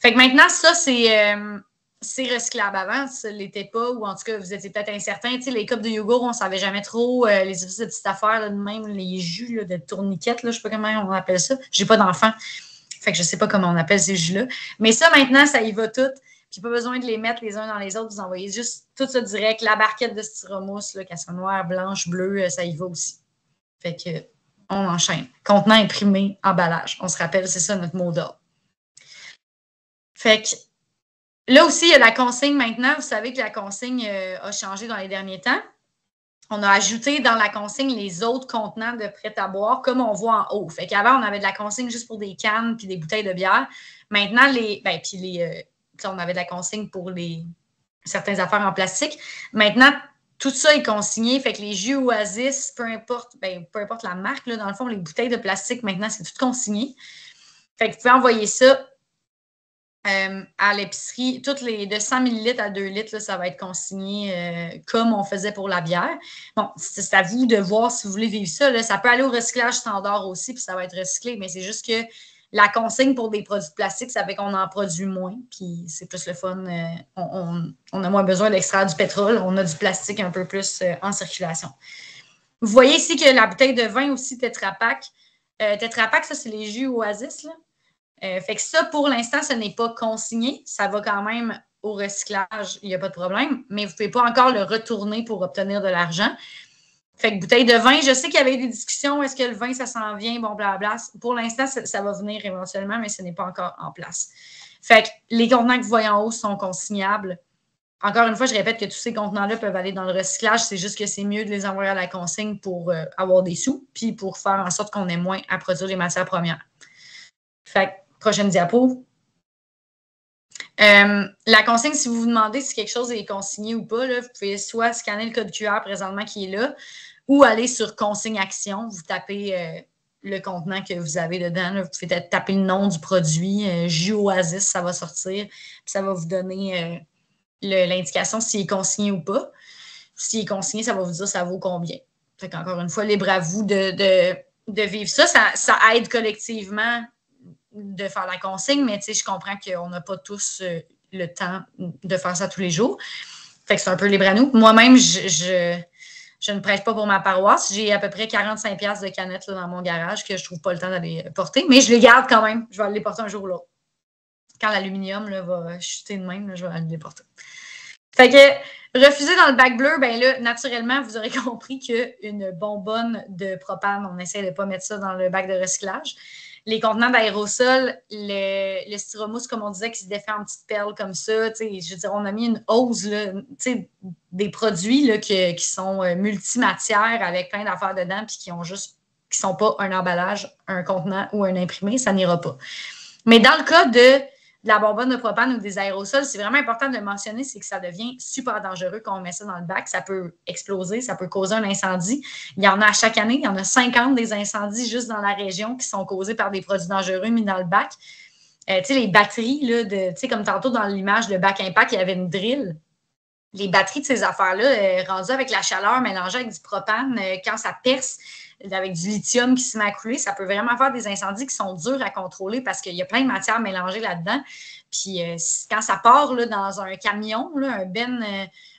Fait que maintenant, ça, c'est recyclable. Avant, ça ne l'était pas, ou en tout cas, vous étiez peut-être incertain. Tu sais, les cupes de yogourt, on ne savait jamais trop. Les petites affaires, là, même les jus là, de tourniquettes, là, je ne sais pas comment on appelle ça. J'ai pas d'enfant. Fait que je ne sais pas comment on appelle ces jus-là. Mais ça, maintenant, ça y va tout. Puis pas besoin de les mettre les uns dans les autres. Vous envoyez juste tout ça direct. La barquette de styromousse, qu'elle soit noire, blanche, bleue, ça y va aussi. Fait que on enchaîne. Contenant imprimé, emballage. On se rappelle, c'est ça notre mot d'ordre. Fait que là aussi, il y a la consigne maintenant. Vous savez que la consigne a changé dans les derniers temps. On a ajouté dans la consigne les autres contenants de prêt à boire, comme on voit en haut. Fait qu'avant, on avait de la consigne juste pour des cannes puis des bouteilles de bière. Maintenant, on avait de la consigne pour certaines affaires en plastique. Maintenant, tout ça est consigné. Fait que les jus Oasis, peu importe la marque, là, dans le fond, les bouteilles de plastique, maintenant, c'est tout consigné. Fait que vous pouvez envoyer ça à l'épicerie. Toutes les de 100 ml à 2 litres, là, ça va être consigné comme on faisait pour la bière. Bon, c'est à vous de voir si vous voulez vivre ça. Là. Ça peut aller au recyclage standard aussi, puis ça va être recyclé, mais c'est juste que la consigne pour des produits de plastique, ça fait qu'on en produit moins, puis c'est plus le fun. On a moins besoin d'extraire du pétrole. On a du plastique un peu plus en circulation. Vous voyez ici que la bouteille de vin aussi, Tetra Pak. Tetra Pak, ça, c'est les jus Oasis, là. Fait que ça, pour l'instant, ce n'est pas consigné. Ça va quand même au recyclage, il n'y a pas de problème, mais vous ne pouvez pas encore le retourner pour obtenir de l'argent. Fait que bouteille de vin, je sais qu'il y avait des discussions, est-ce que le vin, ça s'en vient, bon, blabla. Pour l'instant, ça va venir éventuellement, mais ce n'est pas encore en place. Fait que les contenants que vous voyez en haut sont consignables. Encore une fois, je répète que tous ces contenants-là peuvent aller dans le recyclage. C'est juste que c'est mieux de les envoyer à la consigne pour avoir des sous, puis pour faire en sorte qu'on ait moins à produire les matières premières. Fait que, prochaine diapo. La consigne, si vous vous demandez si quelque chose est consigné ou pas, là, vous pouvez soit scanner le code QR présentement qui est là, ou aller sur Consigne Action. Vous tapez le contenant que vous avez dedans. Là. Vous pouvez taper le nom du produit, jus Oasis, ça va sortir. Puis ça va vous donner l'indication s'il est consigné ou pas. S'il est consigné, ça va vous dire ça vaut combien. Fait qu'encore une fois, libre à vous de vivre ça. Ça aide collectivement de faire la consigne, mais je comprends qu'on n'a pas tous le temps de faire ça tous les jours. Fait que c'est un peu libre à nous. Moi-même, je ne prêche pas pour ma paroisse. J'ai à peu près 45$ de canettes là, dans mon garage que je ne trouve pas le temps d'aller porter, mais je les garde quand même. Je vais aller les porter un jour ou l'autre. Quand l'aluminium va chuter de même, là, je vais aller les porter. Fait que refuser dans le bac bleu, ben là, naturellement, vous aurez compris qu'une bonbonne de propane, on essaie de ne pas mettre ça dans le bac de recyclage. Les contenants d'aérosol, le styromousse, comme on disait, qui se défait en petites perles comme ça. Je veux dire, on a mis une hausse, là, des produits là, qui sont multimatières avec plein d'affaires dedans puis qui sont pas un emballage, un contenant ou un imprimé, ça n'ira pas. Mais dans le cas de la bonbonne de propane ou des aérosols, c'est vraiment important de le mentionner, c'est que ça devient super dangereux quand on met ça dans le bac. Ça peut exploser, ça peut causer un incendie. Il y en a à chaque année, il y en a 50 des incendies juste dans la région qui sont causés par des produits dangereux mis dans le bac. Les batteries, là, comme tantôt dans l'image de Bac Impact, il y avait une drill. Les batteries de ces affaires-là, rendues avec la chaleur mélangée avec du propane, quand ça perce, avec du lithium qui se met à couler, ça peut vraiment faire des incendies qui sont durs à contrôler parce qu'il y a plein de matières mélangées là-dedans. Puis quand ça part là, dans un camion, là,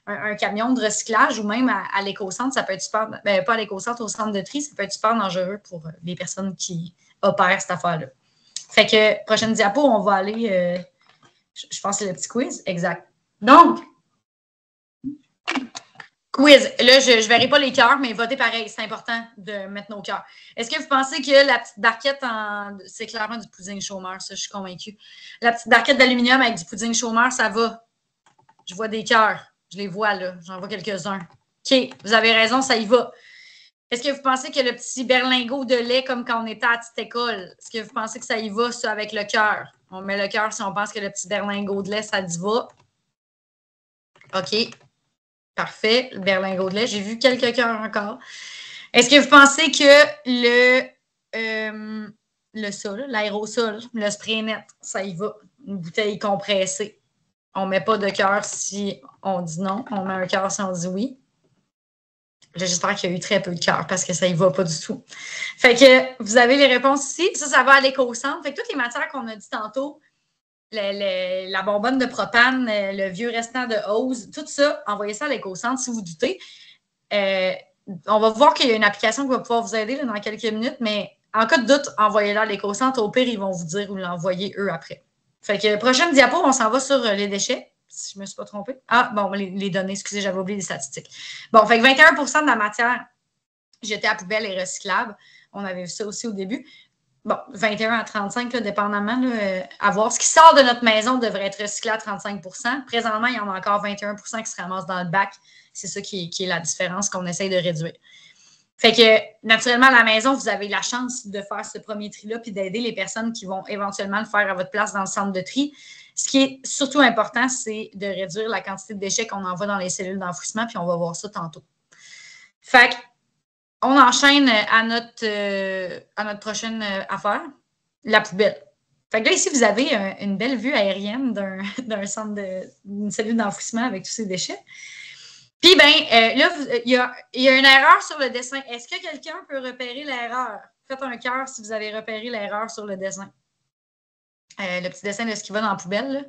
un camion de recyclage ou même à l'éco-centre, ça peut être super, pas à l'éco-centre, au centre de tri, ça peut être super dangereux pour les personnes qui opèrent cette affaire-là. Fait que, prochaine diapo, on va aller, je pense que c'est le petit quiz, exact. Donc, quiz. Là, je ne verrai pas les cœurs, mais votez pareil. C'est important de mettre nos cœurs. Est-ce que vous pensez que la petite barquette c'est clairement du pudding chômeur, ça, je suis convaincue. La petite barquette d'aluminium avec du pudding chômeur, ça va. Je vois des cœurs. Je les vois, là. J'en vois quelques-uns. OK, vous avez raison, ça y va. Est-ce que vous pensez que le petit berlingot de lait, comme quand on était à la petite école, est-ce que vous pensez que ça y va, ça, avec le cœur? On met le cœur si on pense que le petit berlingot de lait, ça y va. OK. Parfait, le berlingot de lait. J'ai vu quelques cœurs encore. Est-ce que vous pensez que l'aérosol, le spray net, ça y va? Une bouteille compressée. On ne met pas de cœur si on dit non. On met un cœur si on dit oui. J'espère qu'il y a eu très peu de cœur parce que ça y va pas du tout. Fait que vous avez les réponses ici. Ça va à l'éco-centre. Fait que toutes les matières qu'on a dit tantôt, la bonbonne de propane, le vieux restant de hose, tout ça, envoyez ça à l'éco-centre si vous doutez. On va voir qu'il y a une application qui va pouvoir vous aider là, dans quelques minutes, mais en cas de doute, envoyez-la à l'éco-centre. Au pire, ils vont vous dire où l'envoyer eux après. Fait que prochaine diapo, on s'en va sur les déchets, si je ne me suis pas trompée. Ah, bon, les données, excusez, j'avais oublié les statistiques. Bon, fait que 21% de la matière jetée à poubelle est recyclable. On avait vu ça aussi au début. Bon, 21 à 35, là, dépendamment, là, à voir. Ce qui sort de notre maison devrait être recyclé à 35%. Présentement, il y en a encore 21% qui se ramassent dans le bac. C'est ça qui est la différence qu'on essaye de réduire. Fait que, naturellement, à la maison, vous avez la chance de faire ce premier tri-là puis d'aider les personnes qui vont éventuellement le faire à votre place dans le centre de tri. Ce qui est surtout important, c'est de réduire la quantité de déchets qu'on envoie dans les cellules d'enfouissement, puis on va voir ça tantôt. Fait que, on enchaîne à notre prochaine affaire, la poubelle. Fait que là, ici, vous avez une belle vue aérienne d'un centre d'une cellule d'enfouissement avec tous ces déchets. Puis, là, il y a une erreur sur le dessin. Est-ce que quelqu'un peut repérer l'erreur? Faites un cœur si vous avez repéré l'erreur sur le dessin. Le petit dessin de ce qui va dans la poubelle, là.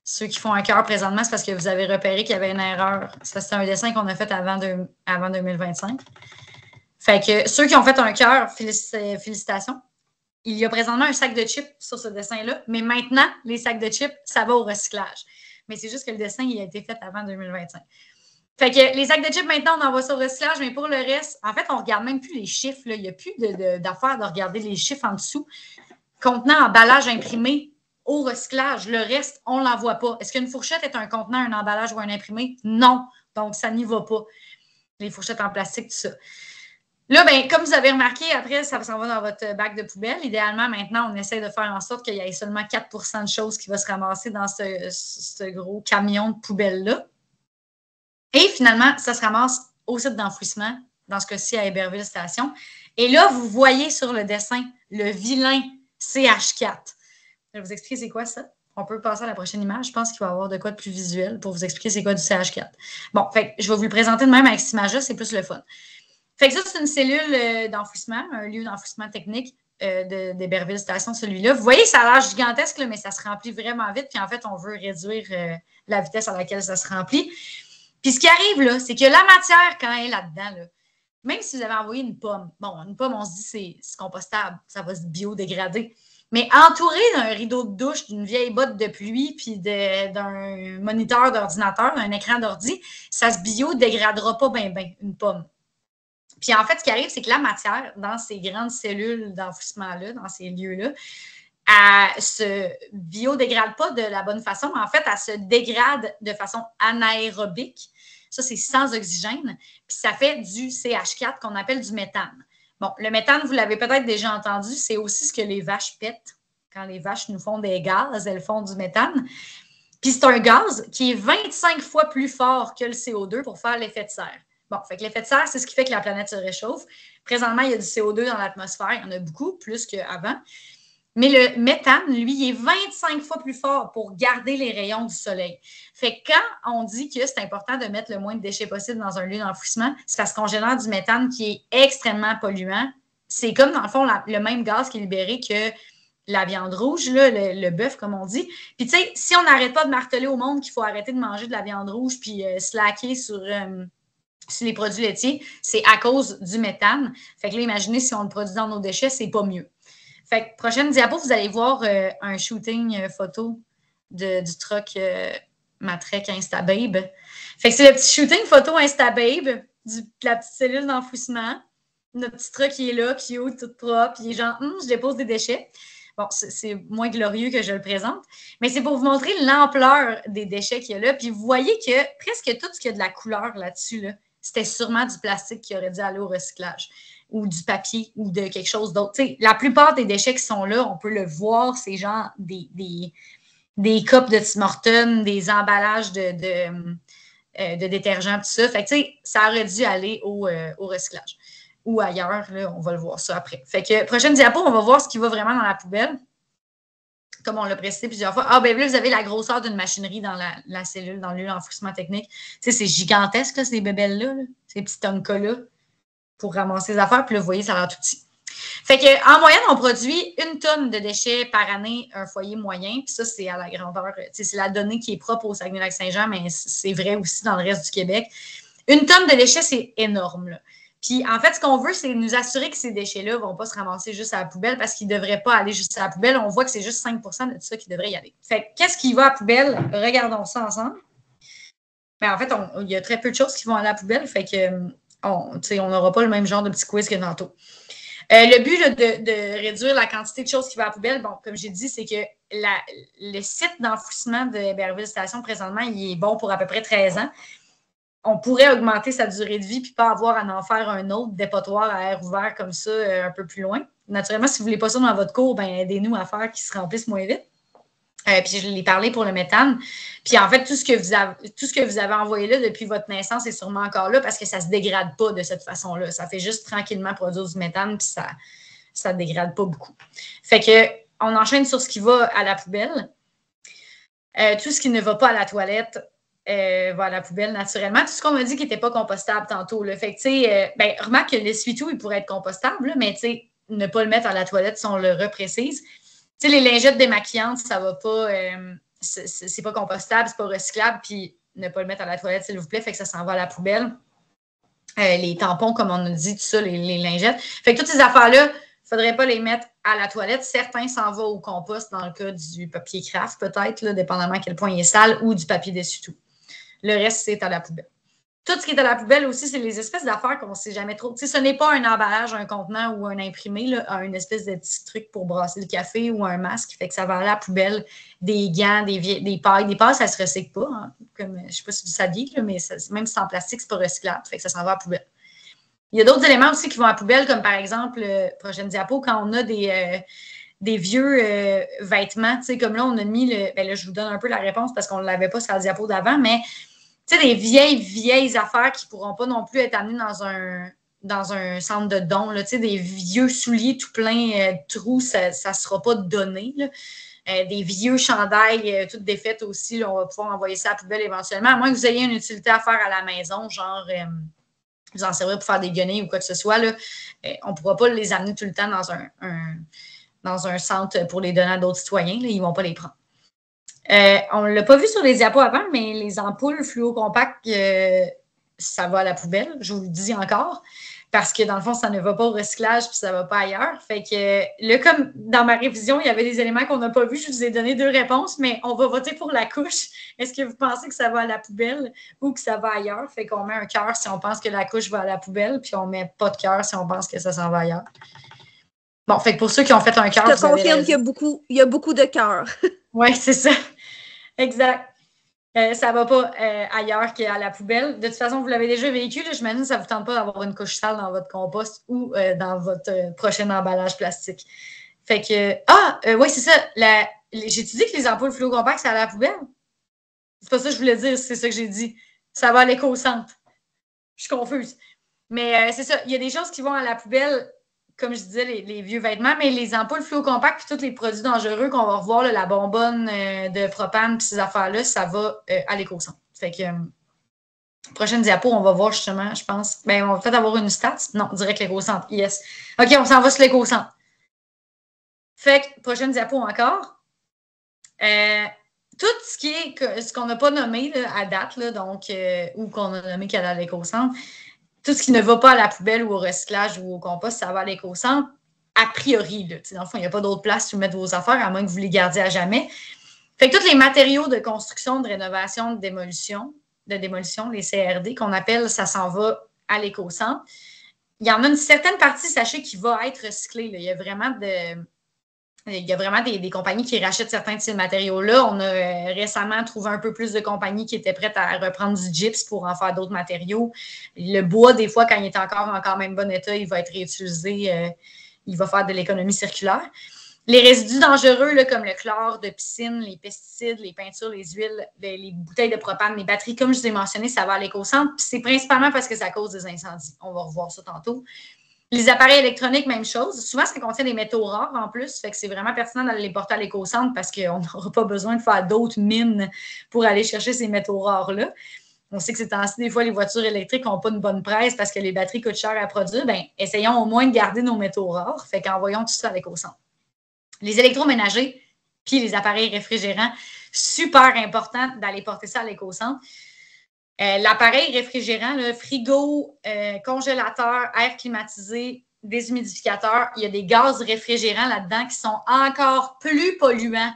Ceux qui font un cœur présentement, c'est parce que vous avez repéré qu'il y avait une erreur. C'est un dessin qu'on a fait avant 2025. Fait que ceux qui ont fait un cœur, félicitations. Il y a présentement un sac de chips sur ce dessin-là, mais maintenant, les sacs de chips, ça va au recyclage. Mais c'est juste que le dessin, il a été fait avant 2025. Fait que les sacs de chips, maintenant, on envoie ça au recyclage, mais pour le reste, en fait, on ne regarde même plus les chiffres. Là. Il n'y a plus d'affaire de regarder les chiffres en dessous. Contenant, emballage imprimé, au recyclage. Le reste, on ne l'envoie pas. Est-ce qu'une fourchette est un contenant, un emballage ou un imprimé? Non. Donc, ça n'y va pas. Les fourchettes en plastique, tout ça. Là, ben, comme vous avez remarqué, après, ça s'en va dans votre bac de poubelle. Idéalement, maintenant, on essaie de faire en sorte qu'il y ait seulement 4 % de choses qui vont se ramasser dans ce gros camion de poubelle-là. Et finalement, ça se ramasse au site d'enfouissement, dans ce cas-ci à Héberville Station. Et là, vous voyez sur le dessin le vilain CH4. Je vais vous expliquer c'est quoi ça. On peut passer à la prochaine image. Je pense qu'il va y avoir de quoi de plus visuel pour vous expliquer c'est quoi du CH4. Bon, fait je vais vous le présenter de même avec cette image-là, c'est plus le fun. Fait que ça, c'est une cellule d'enfouissement, un lieu d'enfouissement technique d'Héberville Station, celui-là. Vous voyez, ça a l'air gigantesque, là, mais ça se remplit vraiment vite. Puis en fait, on veut réduire la vitesse à laquelle ça se remplit. Puis ce qui arrive, là, c'est que la matière, quand elle est là-dedans, là, même si vous avez envoyé une pomme, bon, une pomme, on se dit c'est compostable, ça va se biodégrader. Mais entouré d'un rideau de douche, d'une vieille botte de pluie, puis d'un moniteur d'ordinateur, d'un écran d'ordi, ça se biodégradera pas bien, une pomme. Puis en fait, ce qui arrive, c'est que la matière, dans ces grandes cellules d'enfouissement-là, dans ces lieux-là, elle ne se biodégrade pas de la bonne façon. En fait, elle se dégrade de façon anaérobique. Ça, c'est sans oxygène. Puis ça fait du CH4 qu'on appelle du méthane. Bon, le méthane, vous l'avez peut-être déjà entendu, c'est aussi ce que les vaches pètent. Quand les vaches nous font des gaz, elles font du méthane. Puis c'est un gaz qui est 25 fois plus fort que le CO2 pour faire l'effet de serre. Bon, fait que l'effet de serre, c'est ce qui fait que la planète se réchauffe. Présentement, il y a du CO2 dans l'atmosphère. Il y en a beaucoup, plus qu'avant. Mais le méthane, lui, il est 25 fois plus fort pour garder les rayons du soleil. Fait que quand on dit que c'est important de mettre le moins de déchets possible dans un lieu d'enfouissement, c'est parce qu'on génère du méthane qui est extrêmement polluant. C'est comme, dans le fond, le même gaz qui est libéré que la viande rouge, là, le bœuf, comme on dit. Puis, tu sais, si on n'arrête pas de marteler au monde qu'il faut arrêter de manger de la viande rouge puis slacker sur les produits laitiers, c'est à cause du méthane. Fait que là, imaginez si on le produit dans nos déchets, c'est pas mieux. Fait que prochaine diapo, vous allez voir un shooting photo du truck Matrec Instababe. Fait que c'est le petit shooting photo Instababe de la petite cellule d'enfouissement. Notre petit truck qui est là, cute, tout propre. Il est genre, je dépose des déchets. Bon, c'est moins glorieux que je le présente, mais c'est pour vous montrer l'ampleur des déchets qu'il y a là. Puis vous voyez que presque tout ce qui a de la couleur là-dessus, là, c'était sûrement du plastique qui aurait dû aller au recyclage ou du papier ou de quelque chose d'autre. La plupart des déchets qui sont là, on peut le voir, c'est genre des copes de Tim Hortons, des emballages de détergents, tout ça. Fait que, ça aurait dû aller au recyclage. Ou ailleurs, là, on va le voir ça après. Fait que, prochaine diapo, on va voir ce qui va vraiment dans la poubelle. Comme on l'a précisé plusieurs fois. Ah, ben là, vous avez la grosseur d'une machinerie dans la cellule, dans le lieu d'enfouissement technique. Tu sais, c'est gigantesque, là, ces bébelles-là, ces petits tonkas-là, pour ramasser les affaires. Puis là, vous voyez, ça a l'air tout petit. Fait qu'en moyenne, on produit 1 tonne de déchets par année, un foyer moyen. Puis ça, c'est à la grandeur. C'est la donnée qui est propre au Saguenay-Lac-Saint-Jean, mais c'est vrai aussi dans le reste du Québec. 1 tonne de déchets, c'est énorme, là. Puis, en fait, ce qu'on veut, c'est nous assurer que ces déchets-là ne vont pas se ramasser juste à la poubelle parce qu'ils ne devraient pas aller juste à la poubelle. On voit que c'est juste 5 % de tout ça qui devrait y aller. Fait que, qu'est-ce qui va à la poubelle? Regardons ça ensemble. Bien, en fait, il y a très peu de choses qui vont à la poubelle. Fait que, on n'aura pas le même genre de petit quiz que tantôt. Le but là, de réduire la quantité de choses qui vont à la poubelle, bon, comme j'ai dit, c'est que le site d'enfouissement de Héberville Station, présentement, il est bon pour à peu près 13 ans. On pourrait augmenter sa durée de vie puis pas avoir à en faire un autre dépotoir à air ouvert comme ça un peu plus loin. Naturellement, si vous ne voulez pas ça dans votre cours, ben aidez-nous à faire qu'ils se remplissent moins vite. Puis je l'ai parlé pour le méthane. Puis en fait, tout ce que vous avez envoyé là depuis votre naissance est sûrement encore là parce que ça ne se dégrade pas de cette façon-là. Ça fait juste tranquillement produire du méthane puis ça ne dégrade pas beaucoup. Fait que on enchaîne sur ce qui va à la poubelle. Tout ce qui ne va pas à la toilette va à la poubelle naturellement. Tout ce qu'on m'a dit qui n'était pas compostable tantôt. Là. Fait que, tu sais, remarque que l'essuie-tout, il pourrait être compostable, là, mais tu sais, ne pas le mettre à la toilette si on le reprécise. Tu sais, les lingettes démaquillantes, ça va pas, c'est pas compostable, c'est pas recyclable, puis ne pas le mettre à la toilette, s'il vous plaît, fait que ça s'en va à la poubelle. les tampons, comme on a dit, tout ça, les lingettes. Fait que toutes ces affaires-là, il ne faudrait pas les mettre à la toilette. Certains s'en vont au compost dans le cas du papier craft, peut-être, là, dépendamment à quel point il est sale, ou du papier dessuie-tout. Le reste, c'est à la poubelle. Tout ce qui est à la poubelle aussi, c'est les espèces d'affaires qu'on ne sait jamais trop. Tu sais, ce n'est pas un emballage, un contenant ou un imprimé, là, une espèce de petit truc pour brasser le café ou un masque. Fait que ça va à la poubelle. Des gants, des pailles. Des pailles, ça ne se recycle pas. Hein. Comme, je ne sais pas si vous saviez, là, mais même si c'est en plastique, ce n'est pas recyclable. Fait que ça s'en va à la poubelle. Il y a d'autres éléments aussi qui vont à la poubelle, comme par exemple, prochaine diapo, quand on a des vieux vêtements. Tu sais, comme là, on a mis ben là, je vous donne un peu la réponse parce qu'on ne l'avait pas sur la diapo d'avant, mais tu sais, des vieilles affaires qui ne pourront pas non plus être amenées dans un centre de dons. Là. Tu sais, des vieux souliers tout pleins de trous, ça ne sera pas donné. Là. Des vieux chandails, toutes défaites aussi, là, on va pouvoir envoyer ça à la poubelle éventuellement, à moins que vous ayez une utilité à faire à la maison, genre vous en servez pour faire des guenilles ou quoi que ce soit. Là, on ne pourra pas les amener tout le temps dans un centre pour les donner à d'autres citoyens. Là, ils ne vont pas les prendre. On ne l'a pas vu sur les diapos avant, mais les ampoules fluo-compactes, ça va à la poubelle, je vous le dis encore, parce que dans le fond, ça ne va pas au recyclage puis ça ne va pas ailleurs. Fait que là, comme dans ma révision, il y avait des éléments qu'on n'a pas vus, je vous ai donné 2 réponses, mais on va voter pour la couche. Est-ce que vous pensez que ça va à la poubelle ou que ça va ailleurs? Fait qu'on met un cœur si on pense que la couche va à la poubelle, puis on met pas de cœur si on pense que ça s'en va ailleurs. Bon, fait que pour ceux qui ont fait un cœur, je te confirme qu'il y a beaucoup de cœurs. Oui, c'est ça. Exact. Ça ne va pas ailleurs qu'à la poubelle. De toute façon, vous l'avez déjà vécu. Là, j'imagine que ça ne vous tente pas d'avoir une couche sale dans votre compost ou dans votre prochain emballage plastique. Fait que, oui, c'est ça. J'ai-tu dit que les ampoules fluo-compactes, c'est à la poubelle? C'est pas ça que je voulais dire, c'est ça que j'ai dit. Ça va à l'éco-centre. Je suis confuse. Mais c'est ça. Il y a des choses qui vont à la poubelle, comme je disais, les vieux vêtements, mais les ampoules fluo-compactes puis tous les produits dangereux qu'on va revoir, là, la bonbonne de propane puis ces affaires-là, ça va à l'éco-centre. Fait que, prochaine diapo, on va voir justement, je pense, ben on va peut-être avoir une stat. Non, direct l'éco-centre, yes. OK, on s'en va sur l'éco-centre. Fait que, prochaine diapo encore. Tout ce qui est, ce qu'on n'a pas nommé là, à date, là, donc, ou qu'on a nommé qu'elle est à l'éco-centre, tout ce qui ne va pas à la poubelle ou au recyclage ou au compost, ça va à l'éco-centre, a priori. Là. Dans le fond, il n'y a pas d'autre place où mettre vos affaires, à moins que vous les gardiez à jamais. Fait que tous les matériaux de construction, de rénovation, de démolition, les CRD, qu'on appelle, ça s'en va à l'éco-centre. Il y en a une certaine partie, sachez, qui va être recyclée. Là. Il y a vraiment des compagnies qui rachètent certains de ces matériaux-là. On a récemment trouvé un peu plus de compagnies qui étaient prêtes à reprendre du gyps pour en faire d'autres matériaux. Le bois, des fois, quand il est encore en quand même bon état, il va être réutilisé. Il va faire de l'économie circulaire. Les résidus dangereux, là, comme le chlore de piscine, les pesticides, les peintures, les huiles, les bouteilles de propane, les batteries, comme je vous ai mentionné, ça va à l'éco-centre. Puis c'est principalement parce que ça cause des incendies. On va revoir ça tantôt. Les appareils électroniques, même chose. Souvent, ça contient des métaux rares en plus. Fait que c'est vraiment pertinent d'aller les porter à l'éco-centre parce qu'on n'aura pas besoin de faire d'autres mines pour aller chercher ces métaux rares-là. On sait que ces temps-ci, des fois, les voitures électriques n'ont pas une bonne presse parce que les batteries coûtent cher à produire. Bien, essayons au moins de garder nos métaux rares. Fait qu'envoyons tout ça à l'éco-centre. Les électroménagers puis les appareils réfrigérants, super important d'aller porter ça à l'éco-centre. L'appareil réfrigérant, le frigo, congélateur, air climatisé, déshumidificateur, il y a des gaz réfrigérants là-dedans qui sont encore plus polluants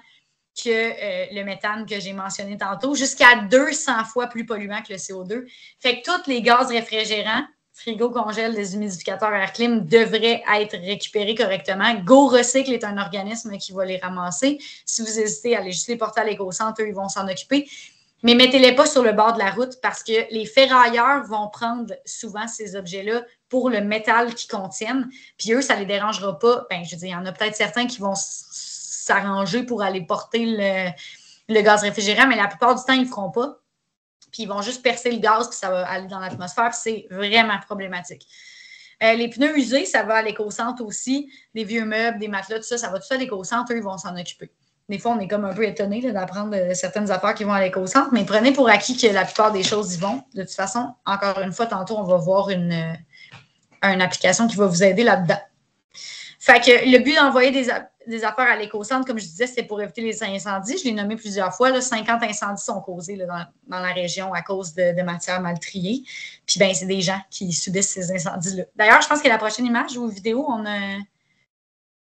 que le méthane que j'ai mentionné tantôt, jusqu'à 200 fois plus polluant que le CO2. Fait que tous les gaz réfrigérants, frigo, congèle, déshumidificateur, air clim, devraient être récupérés correctement. Go Recycle est un organisme qui va les ramasser. Si vous hésitez à aller juste les porter à l'éco-centre, eux, ils vont s'en occuper. Mais mettez-les pas sur le bord de la route parce que les ferrailleurs vont prendre souvent ces objets-là pour le métal qu'ils contiennent. Puis eux, ça ne les dérangera pas. Ben, je veux dire, il y en a peut-être certains qui vont s'arranger pour aller porter le gaz réfrigérant, mais la plupart du temps, ils ne le feront pas. Puis ils vont juste percer le gaz, puis ça va aller dans l'atmosphère, puis c'est vraiment problématique. Les pneus usés, ça va à l'éco-centre aussi. Les vieux meubles, des matelas, tout ça, ça va tout à l'éco-centre. Eux, ils vont s'en occuper. Des fois, on est comme un peu étonné d'apprendre certaines affaires qui vont à l'éco-centre, mais prenez pour acquis que la plupart des choses y vont. De toute façon, encore une fois, tantôt, on va voir une application qui va vous aider là-dedans. Fait que le but des affaires à l'éco-centre, comme je disais, c'est pour éviter les incendies. Je l'ai nommé plusieurs fois. Là, 50 incendies sont causés là, dans la région à cause de matières mal triées. Puis, ben, c'est des gens qui subissent ces incendies-là. D'ailleurs, je pense que la prochaine image ou vidéo, on a...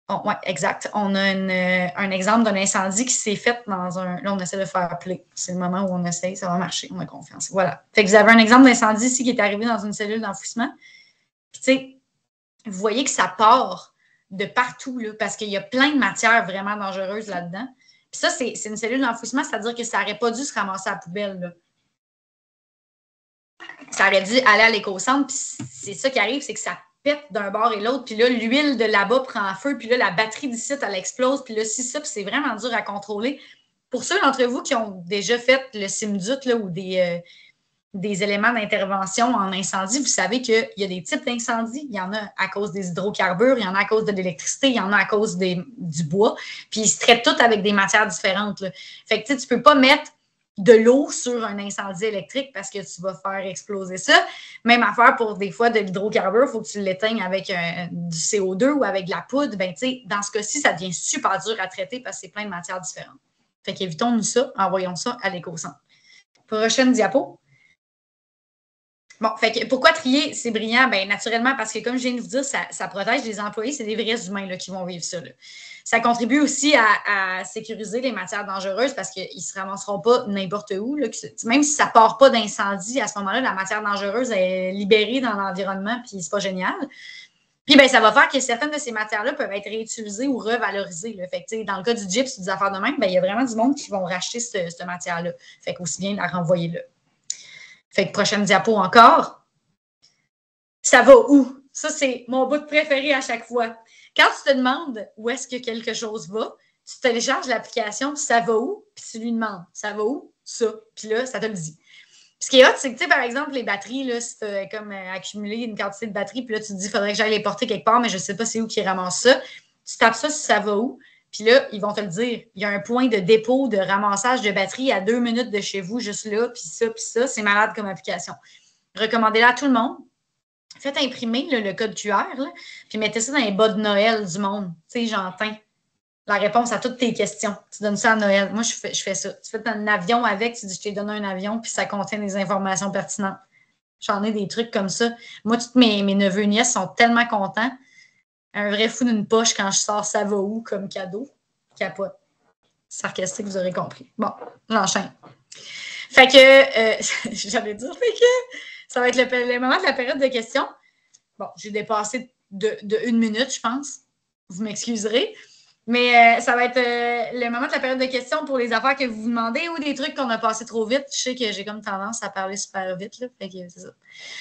Oh, oui, exact. On a un exemple d'un incendie qui s'est fait dans un... Là, on essaie de faire play. C'est le moment où on essaye. Ça va marcher. On a confiance. Voilà. Fait que vous avez un exemple d'incendie ici qui est arrivé dans une cellule d'enfouissement. Puis, tu sais, vous voyez que ça part de partout, là, parce qu'il y a plein de matières vraiment dangereuses là-dedans. Puis ça, c'est une cellule d'enfouissement, c'est-à-dire que ça n'aurait pas dû se ramasser à la poubelle, là. Ça aurait dû aller à l'éco-centre, puis c'est ça qui arrive, c'est que ça pète d'un bord et l'autre, puis là, l'huile de là-bas prend feu, puis là, la batterie d'ici, elle explose, puis là, si ça, puis c'est vraiment dur à contrôler. Pour ceux d'entre vous qui ont déjà fait le CIMDUT, là, ou des éléments d'intervention en incendie, vous savez qu'il y a des types d'incendies. Il y en a à cause des hydrocarbures, il y en a à cause de l'électricité, il y en a à cause du bois. Puis ils se traitent tous avec des matières différentes, là. Fait que tu ne peux pas mettre de l'eau sur un incendie électrique parce que tu vas faire exploser ça. Même affaire pour des fois de l'hydrocarbure, il faut que tu l'éteignes avec du CO2 ou avec de la poudre. Ben, dans ce cas-ci, ça devient super dur à traiter parce que c'est plein de matières différentes. Fait qu'évitons-nous ça, envoyons ça à l'éco-centre. Prochaine diapo. Bon, fait que pourquoi trier, c'est brillant? Bien, naturellement, parce que comme je viens de vous dire, ça protège les employés, c'est des vrais humains là, qui vont vivre ça, là. Ça contribue aussi à sécuriser les matières dangereuses parce qu'ils ne se ramasseront pas n'importe où, là, même si ça ne part pas d'incendie, à ce moment-là, la matière dangereuse est libérée dans l'environnement, puis c'est pas génial. Puis, ben, ça va faire que certaines de ces matières-là peuvent être réutilisées ou revalorisées, là. Fait que, dans le cas du gyps ou des affaires de même, ben, il y a vraiment du monde qui vont racheter cette matière-là. Fait qu'aussi bien la renvoyer là. Fait que prochaine diapo encore. Ça va où? Ça, c'est mon bout préféré à chaque fois. Quand tu te demandes où est-ce que quelque chose va, tu télécharges l'application, ça va où? Puis tu lui demandes, ça va où? Ça. Puis là, ça te le dit. Ce qui est hot, c'est que, tu sais, par exemple, les batteries, là, si tu as comme accumulé une quantité de batteries, puis là, tu te dis, il faudrait que j'aille les porter quelque part, mais je ne sais pas c'est où qui ramasse ça. Tu tapes ça si ça va où? Puis là, ils vont te le dire. Il y a un point de dépôt, de ramassage de batterie à 2 minutes de chez vous, juste là, puis ça, puis ça. C'est malade comme application. Recommandez-la à tout le monde. Faites imprimer là, le code QR, là, puis mettez ça dans les bas de Noël du monde. Tu sais, j'entends la réponse à toutes tes questions. Tu donnes ça à Noël. Moi, je fais ça. Tu fais un avion avec, tu dis, je t'ai donné un avion, puis ça contient des informations pertinentes. J'en ai des trucs comme ça. Moi, tous mes neveux et nièces sont tellement contents. Un vrai fou d'une poche quand je sors ça va où comme cadeau. Capote. Sarcastique, vous aurez compris. Bon, j'enchaîne. Fait que, j'allais dire, fait que ça va être le moment de la période de questions. Bon, j'ai dépassé de 1 minute, je pense. Vous m'excuserez. Mais ça va être le moment de la période de questions pour les affaires que vous vous demandez ou des trucs qu'on a passé trop vite. Je sais que j'ai comme tendance à parler super vite, là. Fait que c'est ça.